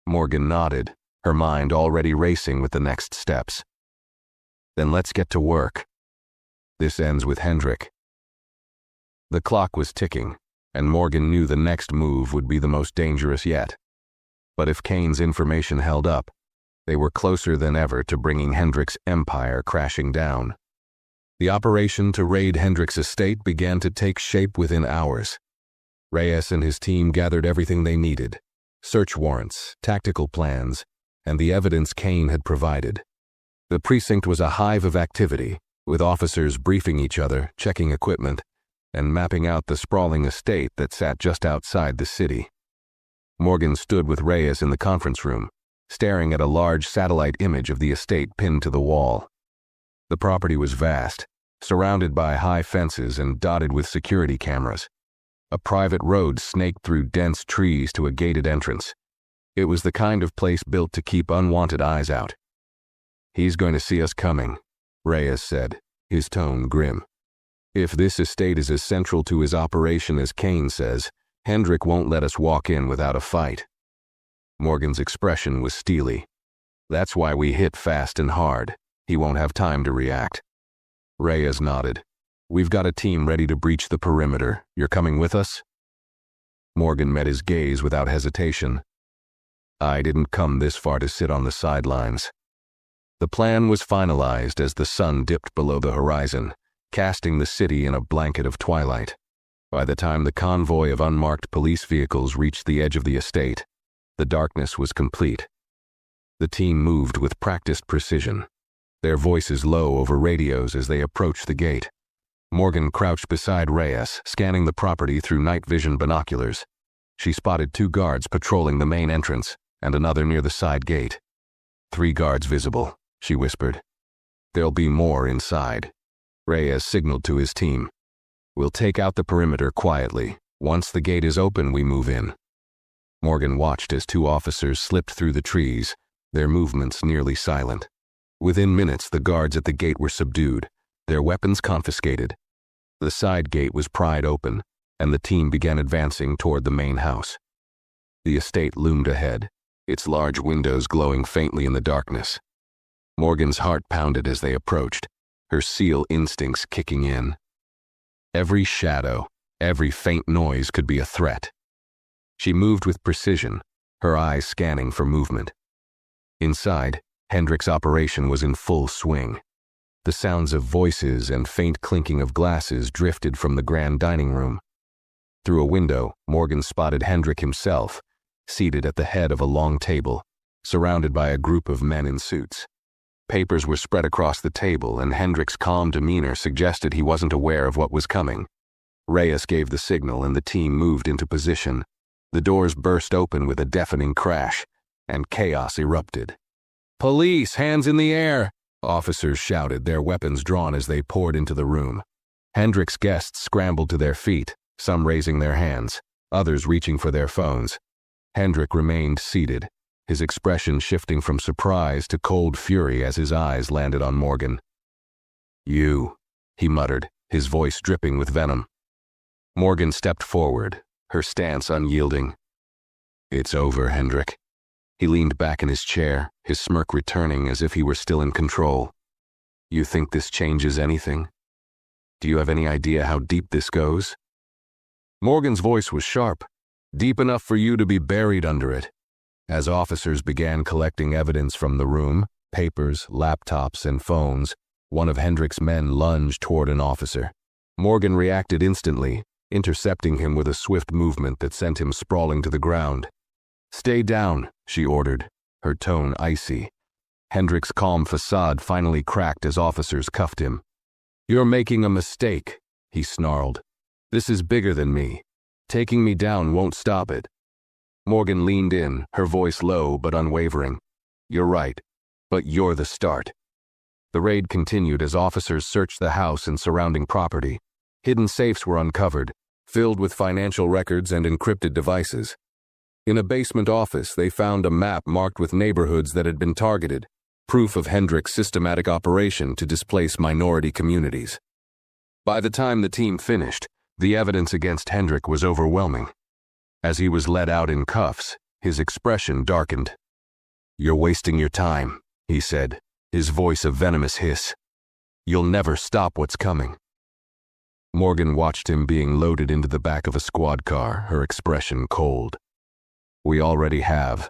Morgan nodded, her mind already racing with the next steps. "Then let's get to work. This ends with Hendrik." The clock was ticking, and Morgan knew the next move would be the most dangerous yet. But if Kane's information held up, they were closer than ever to bringing Hendricks' empire crashing down. The operation to raid Hendricks' estate began to take shape within hours. Reyes and his team gathered everything they needed: search warrants, tactical plans, and the evidence Kane had provided. The precinct was a hive of activity, with officers briefing each other, checking equipment, and mapping out the sprawling estate that sat just outside the city. Morgan stood with Reyes in the conference room, staring at a large satellite image of the estate pinned to the wall. The property was vast, surrounded by high fences and dotted with security cameras. A private road snaked through dense trees to a gated entrance. It was the kind of place built to keep unwanted eyes out. "He's going to see us coming," Reyes said, his tone grim. "If this estate is as central to his operation as Kane says, Hendrick won't let us walk in without a fight." Morgan's expression was steely. "That's why we hit fast and hard. He won't have time to react." Reyes nodded. "We've got a team ready to breach the perimeter. You're coming with us?" Morgan met his gaze without hesitation. "I didn't come this far to sit on the sidelines." The plan was finalized as the sun dipped below the horizon, casting the city in a blanket of twilight. By the time the convoy of unmarked police vehicles reached the edge of the estate, the darkness was complete. The team moved with practiced precision, their voices low over radios as they approached the gate. Morgan crouched beside Reyes, scanning the property through night vision binoculars. She spotted 2 guards patrolling the main entrance and another near the side gate. "3 guards visible," she whispered. "There'll be more inside." Reyes signaled to his team. "We'll take out the perimeter quietly. Once the gate is open, we move in." Morgan watched as 2 officers slipped through the trees, their movements nearly silent. Within minutes, the guards at the gate were subdued, their weapons confiscated. The side gate was pried open, and the team began advancing toward the main house. The estate loomed ahead, its large windows glowing faintly in the darkness. Morgan's heart pounded as they approached, her SEAL instincts kicking in. Every shadow, every faint noise could be a threat. She moved with precision, her eyes scanning for movement. Inside, Hendrick's operation was in full swing. The sounds of voices and faint clinking of glasses drifted from the grand dining room. Through a window, Morgan spotted Hendrick himself, seated at the head of a long table, surrounded by a group of men in suits. Papers were spread across the table, and Hendrick's calm demeanor suggested he wasn't aware of what was coming. Reyes gave the signal, and the team moved into position. The doors burst open with a deafening crash, and chaos erupted. "Police, hands in the air!" Officers shouted, their weapons drawn as they poured into the room. Hendrick's guests scrambled to their feet, some raising their hands, others reaching for their phones. Hendrick remained seated, his expression shifting from surprise to cold fury as his eyes landed on Morgan. "You," he muttered, his voice dripping with venom. Morgan stepped forward, her stance unyielding. "It's over, Hendrick." He leaned back in his chair, his smirk returning as if he were still in control. "You think this changes anything? Do you have any idea how deep this goes?" Morgan's voice was sharp, deep enough for you to be buried under it. As officers began collecting evidence from the room, papers, laptops, and phones, one of Hendrick's men lunged toward an officer. Morgan reacted instantly, intercepting him with a swift movement that sent him sprawling to the ground. "Stay down," she ordered, her tone icy. Hendrick's calm facade finally cracked as officers cuffed him. "You're making a mistake," he snarled. "This is bigger than me. Taking me down won't stop it." Morgan leaned in, her voice low but unwavering. "You're right, but you're the start." The raid continued as officers searched the house and surrounding property. Hidden safes were uncovered, filled with financial records and encrypted devices. In a basement office, they found a map marked with neighborhoods that had been targeted, proof of Hendrick's systematic operation to displace minority communities. By the time the team finished, the evidence against Hendrick was overwhelming. As he was led out in cuffs, his expression darkened. "You're wasting your time," he said, his voice a venomous hiss. "You'll never stop what's coming." Morgan watched him being loaded into the back of a squad car, her expression cold. "We already have,"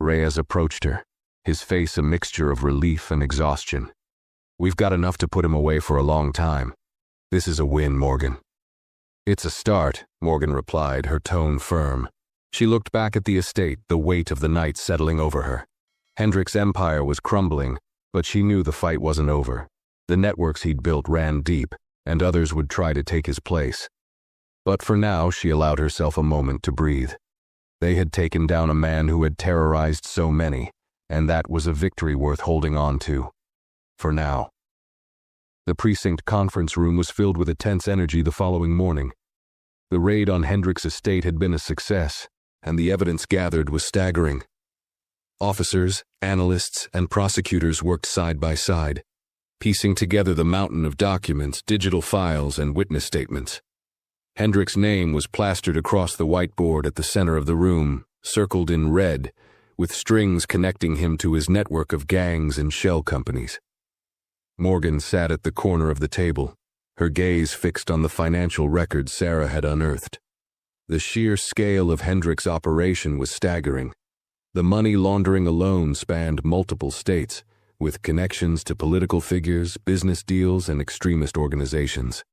Reyes approached her, his face a mixture of relief and exhaustion. "We've got enough to put him away for a long time. This is a win, Morgan." "It's a start," Morgan replied, her tone firm. She looked back at the estate, the weight of the night settling over her. Hendrik's empire was crumbling, but she knew the fight wasn't over. The networks he'd built ran deep, and others would try to take his place. But for now, she allowed herself a moment to breathe. They had taken down a man who had terrorized so many, and that was a victory worth holding on to. For now. The precinct conference room was filled with a tense energy the following morning. The raid on Hendrik's estate had been a success, and the evidence gathered was staggering. Officers, analysts, and prosecutors worked side by side, piecing together the mountain of documents, digital files, and witness statements. Hendrik's name was plastered across the whiteboard at the center of the room, circled in red, with strings connecting him to his network of gangs and shell companies. Morgan sat at the corner of the table, her gaze fixed on the financial records Sarah had unearthed. The sheer scale of Hendrik's operation was staggering. The money laundering alone spanned multiple states, with connections to political figures, business deals, and extremist organizations.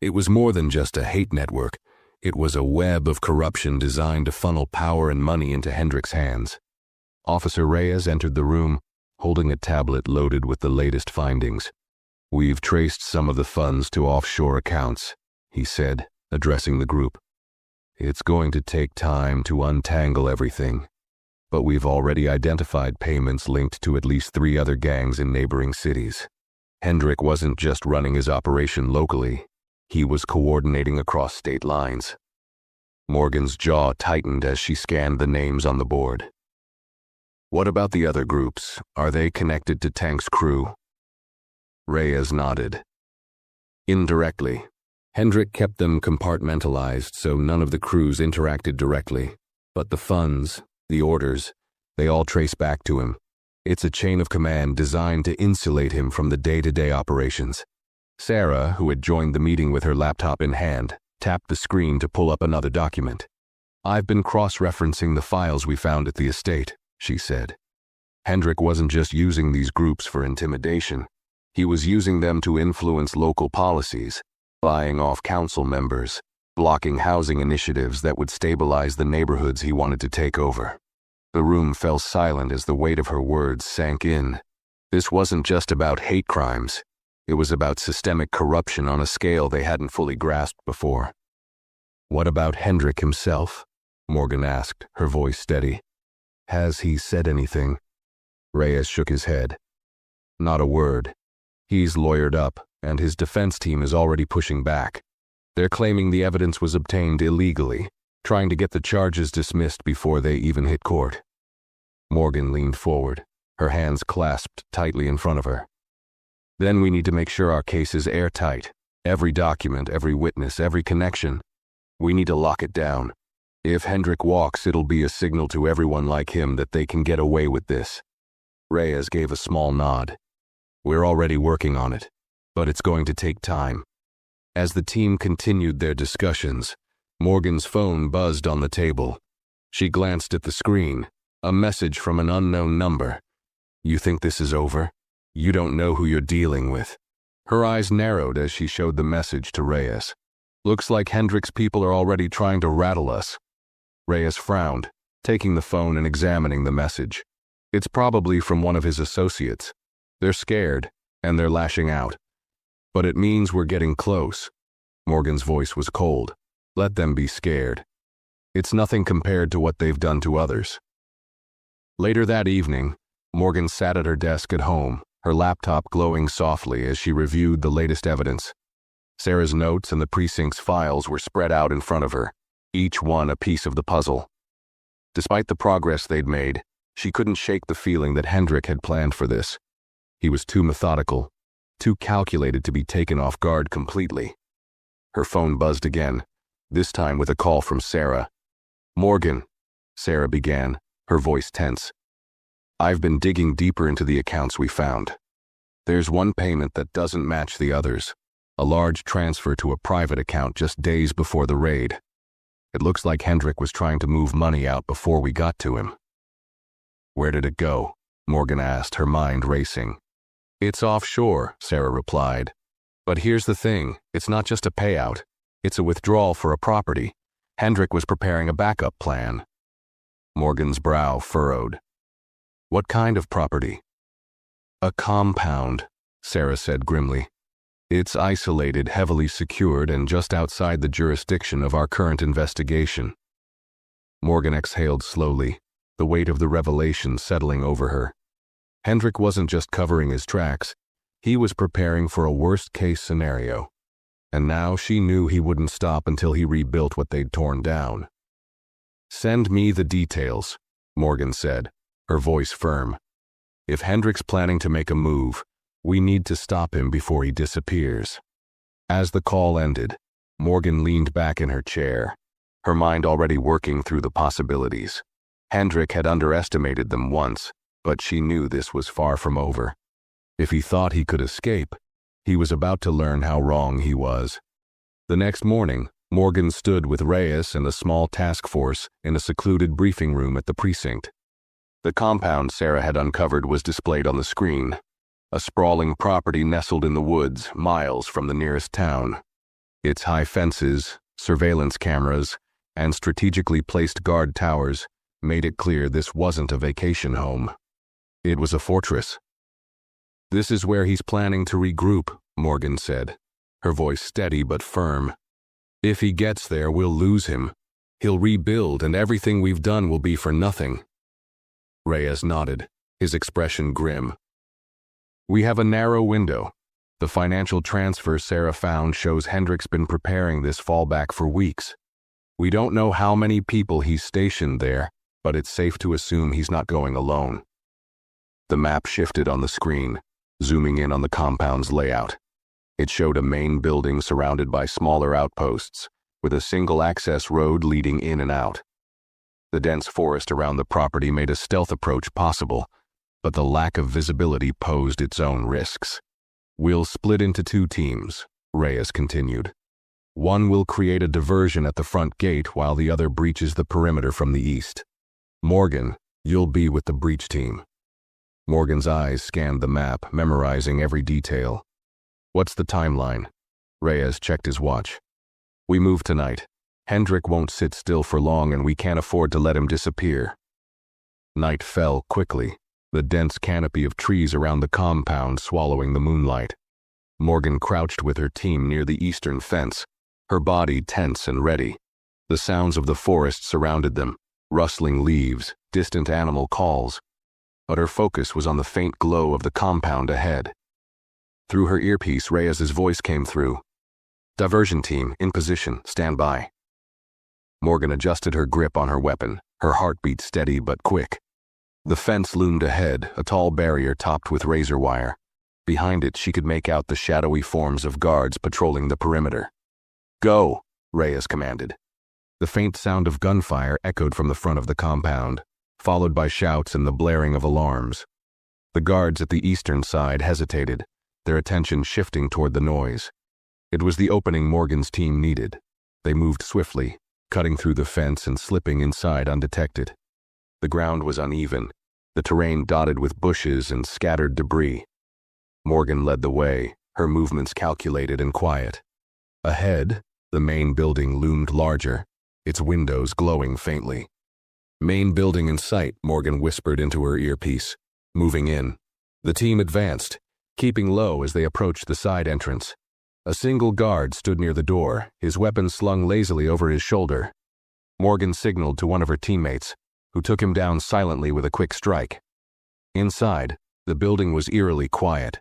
It was more than just a hate network. It was a web of corruption designed to funnel power and money into Hendrik's hands. Officer Reyes entered the room, holding a tablet loaded with the latest findings. "We've traced some of the funds to offshore accounts," he said, addressing the group. "It's going to take time to untangle everything, but we've already identified payments linked to at least 3 other gangs in neighboring cities. Hendrik wasn't just running his operation locally, he was coordinating across state lines." Morgan's jaw tightened as she scanned the names on the board. "What about the other groups? Are they connected to Tank's crew?" Reyes nodded. "Indirectly. Hendrik kept them compartmentalized so none of the crews interacted directly. But the funds, the orders, they all trace back to him. It's a chain of command designed to insulate him from the day-to-day operations." Sarah, who had joined the meeting with her laptop in hand, tapped the screen to pull up another document. "I've been cross-referencing the files we found at the estate," she said. Hendrik wasn't just using these groups for intimidation. He was using them to influence local policies, buying off council members, blocking housing initiatives that would stabilize the neighborhoods he wanted to take over. The room fell silent as the weight of her words sank in. This wasn't just about hate crimes. It was about systemic corruption on a scale they hadn't fully grasped before. "What about Hendrik himself?" Morgan asked, her voice steady. "Has he said anything?" Reyes shook his head. "Not a word. He's lawyered up, and his defense team is already pushing back. They're claiming the evidence was obtained illegally, trying to get the charges dismissed before they even hit court." Morgan leaned forward, her hands clasped tightly in front of her. "Then we need to make sure our case is airtight. Every document, every witness, every connection. We need to lock it down. If Hendrik walks, it'll be a signal to everyone like him that they can get away with this." Reyes gave a small nod. "We're already working on it, but it's going to take time." As the team continued their discussions, Morgan's phone buzzed on the table. She glanced at the screen, a message from an unknown number. "You think this is over? You don't know who you're dealing with." Her eyes narrowed as she showed the message to Reyes. "Looks like Hendrik's people are already trying to rattle us." Reyes frowned, taking the phone and examining the message. "It's probably from one of his associates. They're scared, and they're lashing out. But it means we're getting close." Morgan's voice was cold. "Let them be scared. It's nothing compared to what they've done to others." Later that evening, Morgan sat at her desk at home, her laptop glowing softly as she reviewed the latest evidence. Sarah's notes and the precinct's files were spread out in front of her, each one a piece of the puzzle. Despite the progress they'd made, she couldn't shake the feeling that Hendrik had planned for this. He was too methodical, too calculated to be taken off guard completely. Her phone buzzed again, this time with a call from Sarah. "Morgan," Sarah began, her voice tense. "I've been digging deeper into the accounts we found. There's one payment that doesn't match the others, a large transfer to a private account just days before the raid. It looks like Hendrik was trying to move money out before we got to him." Where did it go? Morgan asked, her mind racing. It's offshore, Sarah replied. But here's the thing, it's not just a payout. It's a withdrawal for a property. Hendrik was preparing a backup plan. Morgan's brow furrowed. What kind of property? A compound, Sarah said grimly. It's isolated, heavily secured, and just outside the jurisdiction of our current investigation. Morgan exhaled slowly, the weight of the revelation settling over her. Hendrik wasn't just covering his tracks, he was preparing for a worst-case scenario. And now she knew he wouldn't stop until he rebuilt what they'd torn down. Send me the details, Morgan said, her voice firm. If Hendrik's planning to make a move, we need to stop him before he disappears. As the call ended, Morgan leaned back in her chair, her mind already working through the possibilities. Hendrik had underestimated them once, but she knew this was far from over. If he thought he could escape, he was about to learn how wrong he was. The next morning, Morgan stood with Reyes and a small task force in a secluded briefing room at the precinct. The compound Sarah had uncovered was displayed on the screen, a sprawling property nestled in the woods, miles from the nearest town. Its high fences, surveillance cameras, and strategically placed guard towers made it clear this wasn't a vacation home. It was a fortress. This is where he's planning to regroup, Morgan said, her voice steady but firm. If he gets there, we'll lose him. He'll rebuild, and everything we've done will be for nothing. Reyes nodded, his expression grim. We have a narrow window. The financial transfer Sarah found shows Hendrik's been preparing this fallback for weeks. We don't know how many people he's stationed there, but it's safe to assume he's not going alone. The map shifted on the screen, zooming in on the compound's layout. It showed a main building surrounded by smaller outposts, with a single access road leading in and out. The dense forest around the property made a stealth approach possible, but the lack of visibility posed its own risks. We'll split into 2 teams, Reyes continued. One will create a diversion at the front gate while the other breaches the perimeter from the east. Morgan, you'll be with the breach team. Morgan's eyes scanned the map, memorizing every detail. What's the timeline? Reyes checked his watch. We move tonight. Hendrik won't sit still for long, and we can't afford to let him disappear. Night fell quickly, the dense canopy of trees around the compound swallowing the moonlight. Morgan crouched with her team near the eastern fence, her body tense and ready. The sounds of the forest surrounded them, rustling leaves, distant animal calls. But her focus was on the faint glow of the compound ahead. Through her earpiece, Reyes's voice came through. Diversion team, in position, stand by. Morgan adjusted her grip on her weapon, her heartbeat steady but quick. The fence loomed ahead, a tall barrier topped with razor wire. Behind it, she could make out the shadowy forms of guards patrolling the perimeter. Go, Reyes commanded. The faint sound of gunfire echoed from the front of the compound, followed by shouts and the blaring of alarms. The guards at the eastern side hesitated, their attention shifting toward the noise. It was the opening Morgan's team needed. They moved swiftly, cutting through the fence and slipping inside undetected. The ground was uneven, the terrain dotted with bushes and scattered debris. Morgan led the way, her movements calculated and quiet. Ahead, the main building loomed larger, its windows glowing faintly. Main building in sight, Morgan whispered into her earpiece. Moving in. The team advanced, keeping low as they approached the side entrance. A single guard stood near the door, his weapon slung lazily over his shoulder. Morgan signaled to one of her teammates, who took him down silently with a quick strike. Inside, the building was eerily quiet,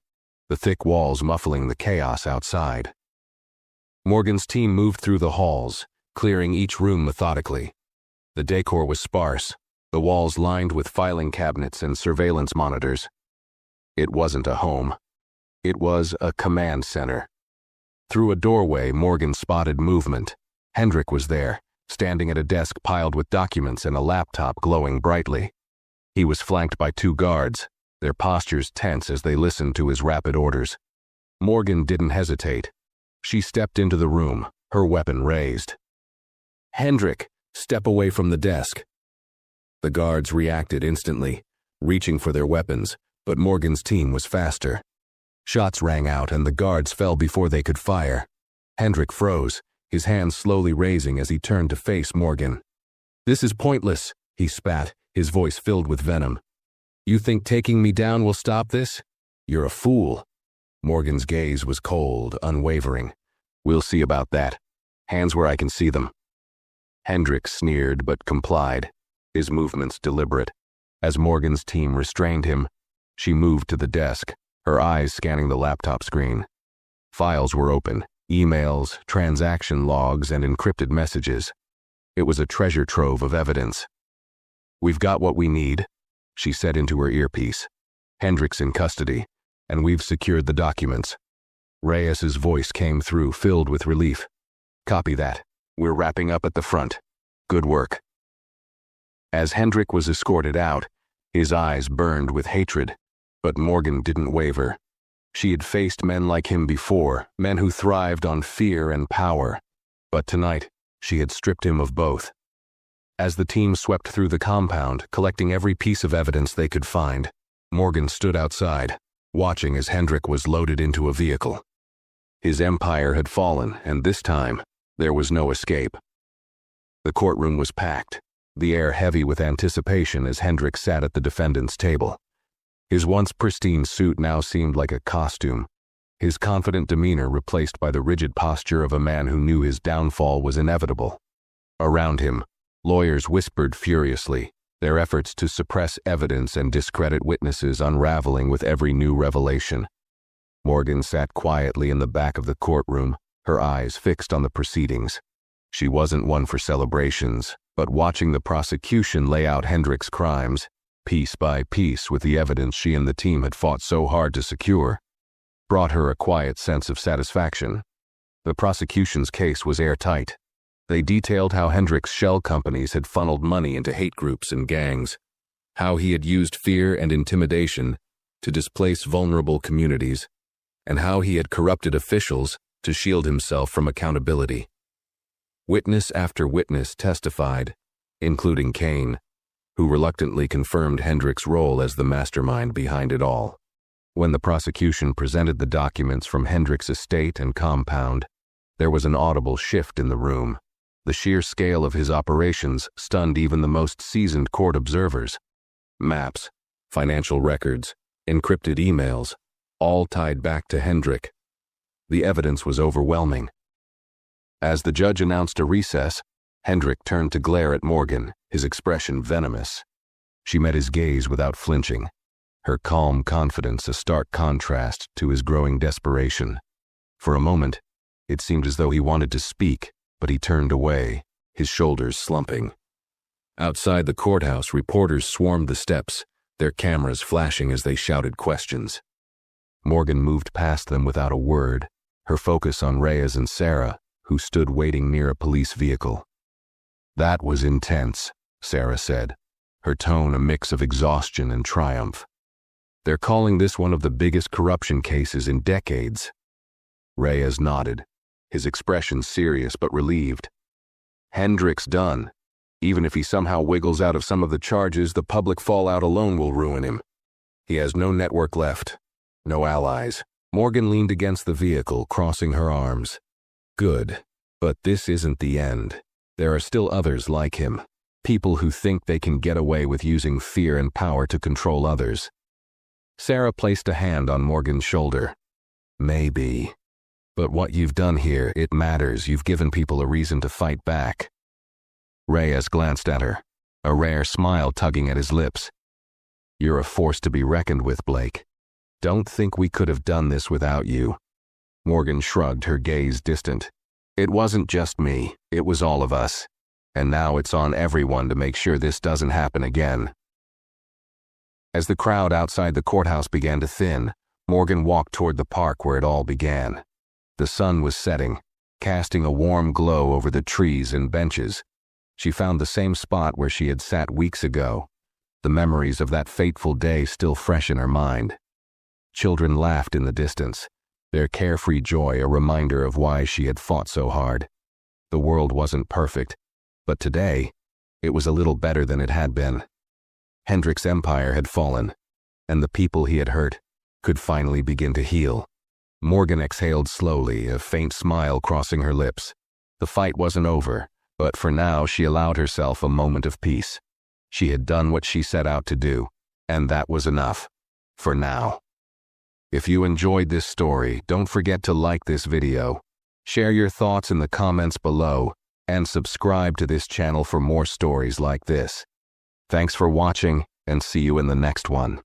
the thick walls muffling the chaos outside. Morgan's team moved through the halls, clearing each room methodically. The decor was sparse, the walls lined with filing cabinets and surveillance monitors. It wasn't a home. It was a command center. Through a doorway, Morgan spotted movement. Hendrik was there, standing at a desk piled with documents and a laptop glowing brightly. He was flanked by 2 guards, their postures tense as they listened to his rapid orders. Morgan didn't hesitate. She stepped into the room, her weapon raised. Hendrik, step away from the desk. The guards reacted instantly, reaching for their weapons, but Morgan's team was faster. Shots rang out and the guards fell before they could fire. Hendrik froze, his hands slowly raising as he turned to face Morgan. "This is pointless," he spat, his voice filled with venom. "You think taking me down will stop this? You're a fool." Morgan's gaze was cold, unwavering. "We'll see about that. Hands where I can see them." Hendrik sneered but complied, his movements deliberate. As Morgan's team restrained him, she moved to the desk, her eyes scanning the laptop screen. Files were open, emails, transaction logs, and encrypted messages. It was a treasure trove of evidence. "We've got what we need," she said into her earpiece. "Hendrik's in custody, and we've secured the documents." Reyes's voice came through, filled with relief. "Copy that. We're wrapping up at the front. Good work." As Hendrik was escorted out, his eyes burned with hatred, but Morgan didn't waver. She had faced men like him before, men who thrived on fear and power, but tonight she had stripped him of both. As the team swept through the compound, collecting every piece of evidence they could find, Morgan stood outside, watching as Hendrik was loaded into a vehicle. His empire had fallen, and this time, there was no escape. The courtroom was packed, the air heavy with anticipation as Hendrik sat at the defendant's table. His once pristine suit now seemed like a costume, his confident demeanor replaced by the rigid posture of a man who knew his downfall was inevitable. Around him, lawyers whispered furiously, their efforts to suppress evidence and discredit witnesses unraveling with every new revelation. Morgan sat quietly in the back of the courtroom, her eyes fixed on the proceedings. She wasn't one for celebrations, but watching the prosecution lay out Hendrik's crimes, piece by piece with the evidence she and the team had fought so hard to secure, brought her a quiet sense of satisfaction. The prosecution's case was airtight. They detailed how Hendrik's shell companies had funneled money into hate groups and gangs, how he had used fear and intimidation to displace vulnerable communities, and how he had corrupted officials to shield himself from accountability. Witness after witness testified, including Kane, who reluctantly confirmed Hendrik's role as the mastermind behind it all. When the prosecution presented the documents from Hendrik's estate and compound, there was an audible shift in the room. The sheer scale of his operations stunned even the most seasoned court observers. Maps, financial records, encrypted emails, all tied back to Hendrik. The evidence was overwhelming. As the judge announced a recess, Hendrik turned to glare at Morgan, his expression venomous. She met his gaze without flinching, her calm confidence a stark contrast to his growing desperation. For a moment, it seemed as though he wanted to speak, but he turned away, his shoulders slumping. Outside the courthouse, reporters swarmed the steps, their cameras flashing as they shouted questions. Morgan moved past them without a word, her focus on Reyes and Sarah, who stood waiting near a police vehicle. "That was intense," Sarah said, her tone a mix of exhaustion and triumph. "They're calling this one of the biggest corruption cases in decades." Reyes nodded, his expression serious but relieved. "Hendrik's done. Even if he somehow wiggles out of some of the charges, the public fallout alone will ruin him. He has no network left, no allies." Morgan leaned against the vehicle, crossing her arms. "Good, but this isn't the end. There are still others like him, people who think they can get away with using fear and power to control others." Sarah placed a hand on Morgan's shoulder. "Maybe. But what you've done here, it matters. You've given people a reason to fight back." Reyes glanced at her, a rare smile tugging at his lips. "You're a force to be reckoned with, Blake. Don't think we could have done this without you." Morgan shrugged, her gaze distant. "It wasn't just me, it was all of us. And now it's on everyone to make sure this doesn't happen again." As the crowd outside the courthouse began to thin, Morgan walked toward the park where it all began. The sun was setting, casting a warm glow over the trees and benches. She found the same spot where she had sat weeks ago, the memories of that fateful day still fresh in her mind. Children laughed in the distance, their carefree joy a reminder of why she had fought so hard. The world wasn't perfect, but today, it was a little better than it had been. Hendrik's empire had fallen, and the people he had hurt could finally begin to heal. Morgan exhaled slowly, a faint smile crossing her lips. The fight wasn't over, but for now she allowed herself a moment of peace. She had done what she set out to do, and that was enough. For now. If you enjoyed this story, don't forget to like this video, share your thoughts in the comments below, and subscribe to this channel for more stories like this. Thanks for watching, and see you in the next one.